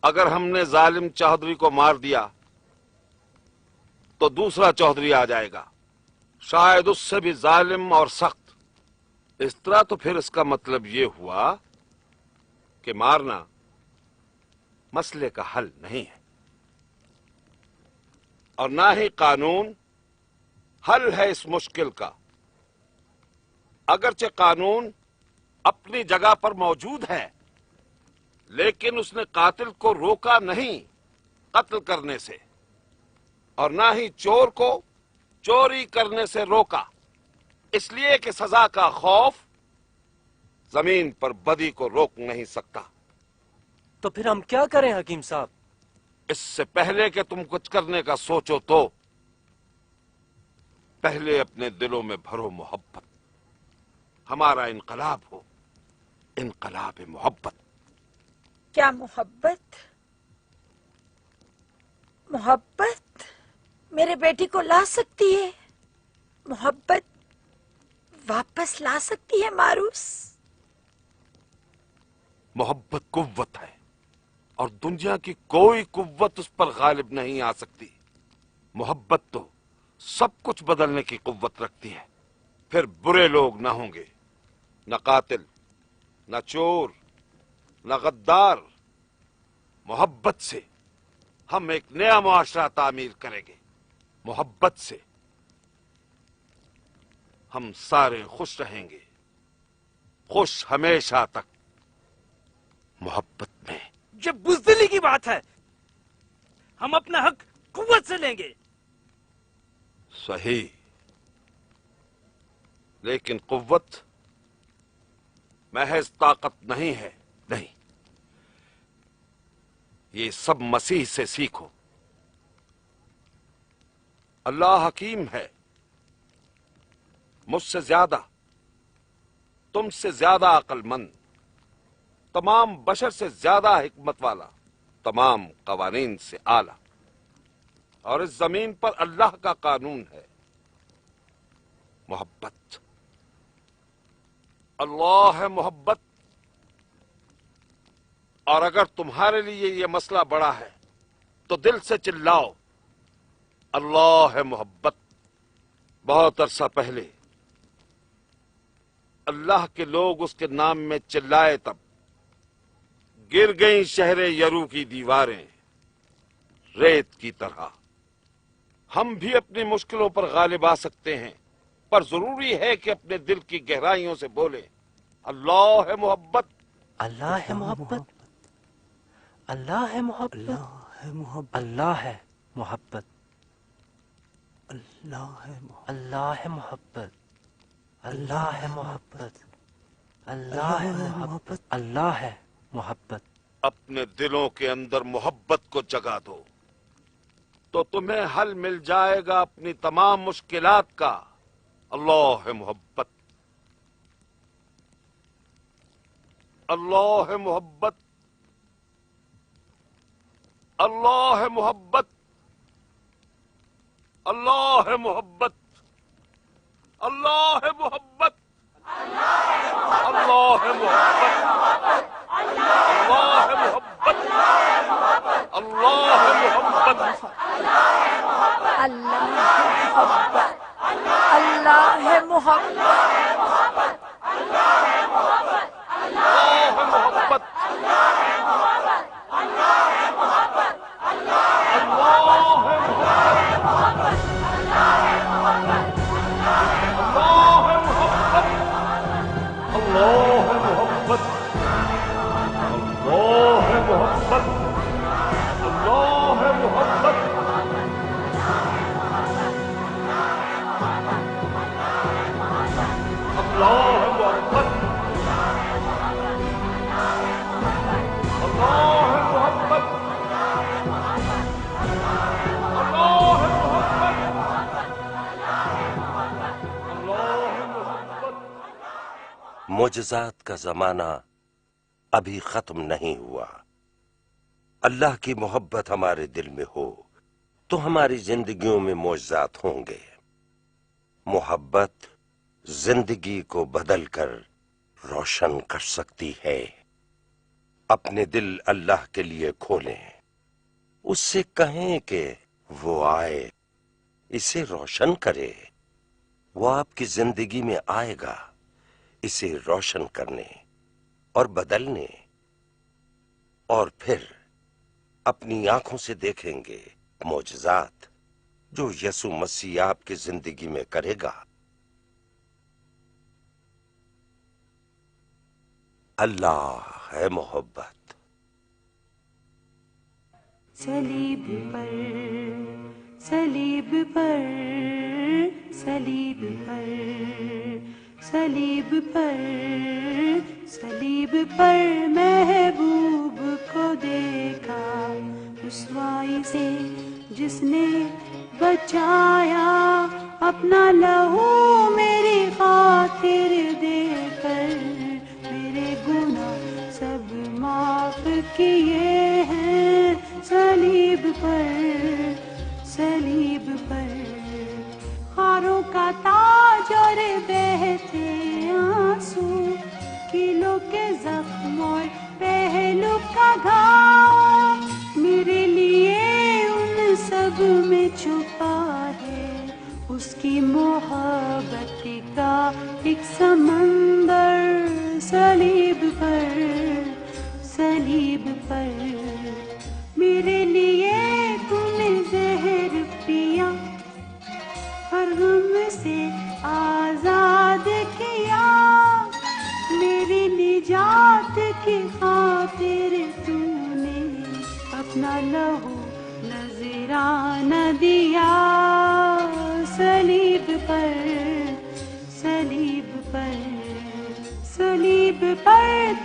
अगर हमने जालिम चौधरी को मार दिया तो दूसरा चौधरी आ जाएगा, शायद उससे भी जालिम और सख्त। इस तरह तो फिर इसका मतलब ये हुआ कि मारना मसले का हल नहीं है और ना ही कानून हल है इस मुश्किल का। अगरचे कानून अपनी जगह पर मौजूद है, लेकिन उसने कातिल को रोका नहीं कत्ल करने से, और ना ही चोर को चोरी करने से रोका, इसलिए कि सजा का खौफ जमीन पर बदी को रोक नहीं सकता। तो फिर हम क्या करें हकीम साहब? इससे पहले कि तुम कुछ करने का सोचो तो पहले अपने दिलों में भरो मोहब्बत। हमारा इनकलाब हो, इनकलाब मोहब्बत। क्या मोहब्बत? मोहब्बत मेरे बेटी को ला सकती है, मोहब्बत वापस ला सकती है मारूस। मोहब्बत कुव्वत है और दुनिया की कोई कुव्वत उस पर गालिब नहीं आ सकती। मोहब्बत तो सब कुछ बदलने की कुव्वत रखती है। फिर बुरे लोग न होंगे, न कातिल, न चोर न गद्दार। मोहब्बत से हम एक नया मुआशरा तामीर करेंगे। मोहब्बत से हम सारे खुश रहेंगे, खुश हमेशा तक। मोहब्बत में ये बुज़दिली की बात है। हम अपना हक कुव्वत से लेंगे। सही, लेकिन कुव्वत महज ताकत नहीं है। नहीं, ये सब मसीह से सीखो। अल्लाह हकीम है, मुझसे ज्यादा, तुमसे ज्यादा अक्लमंद, तमाम बशर से ज्यादा हिकमत वाला, तमाम कवानीन से आला। और इस जमीन पर अल्लाह का कानून है मोहब्बत। अल्लाह है मोहब्बत। और अगर तुम्हारे लिए यह मसला बड़ा है तो दिल से चिल्लाओ, अल्लाह है मोहब्बत। बहुत अरसा पहले अल्लाह के लोग उसके नाम में चिल्लाए तब गिर गईं शहरे यरू की दीवारें रेत की तरह। हम भी अपनी मुश्किलों पर गालिब आ सकते हैं, पर जरूरी है कि अपने दिल की गहराइयों से बोले, अल्लाह है मोहब्बत। अल्लाह है मोहब्बत। अल्लाह है मोहब्बत। अल्लाह है मोहब्बत। अल्लाह है मोहब्बत। अल्लाह है मोहब्बत। अल्लाह है मोहब्बत। अल्लाह है मोहब्बत। अपने दिलों के अंदर मोहब्बत को जगा दो तो तुम्हें हल मिल जाएगा अपनी तमाम मुश्किलात का। अल्लाह है मोहब्बत। अल्लाह है मोहब्बत। अल्लाह है मोहब्बत। अल्लाह है मोहब्बत। अल्लाह है मोहब्बत। अल्लाह है मोहब्बत। अल्लाह है मोहब्बत। अल्लाह है मोहब्बत। अल्लाह है मोहब्बत। मुजज़ात का जमाना अभी खत्म नहीं हुआ। अल्लाह की मोहब्बत हमारे दिल में हो तो हमारी जिंदगियों में मुजज़ात होंगे। मोहब्बत जिंदगी को बदलकर रोशन कर सकती है। अपने दिल अल्लाह के लिए खोलें, उससे कहें कि वो आए, इसे रोशन करे। वो आपकी जिंदगी में आएगा इसे रोशन करने और बदलने, और फिर अपनी आंखों से देखेंगे मोजज़ात जो यसु मसीह आपकी जिंदगी में करेगा। अल्लाह है मोहब्बत। सलीब पर, सलीब पर, सलीब पर, सलीब पर, सलीब पर महबूब को देखा, रुसवाई से जिसने बचाया, अपना लहू मेरी खातिर देकर, मेरे गुनाह सब माफ किए हैं। सलीब पर, सलीब पर, खारों का ताज और बहते आंसू, किलों के जख्म और पहलू का घाव, मेरे लिए उन सब में छुपा है उसकी मोहब्बत का एक समंदर। सलीब पर मेरे लिए तूने जहर पिया और गम से आजाद किया मेरी निजात की खातिर तूने अपना लहू नजराना दिया सलीब पर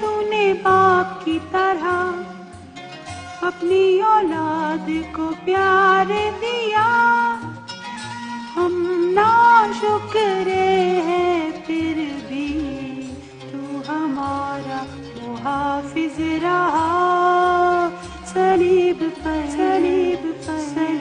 तूने बाप की तरह अपनी औलाद को प्यार दिया हम नाशुक्रे हैं फिर भी तू हमारा मुहाफिज रहा सलीब पर सलीब पर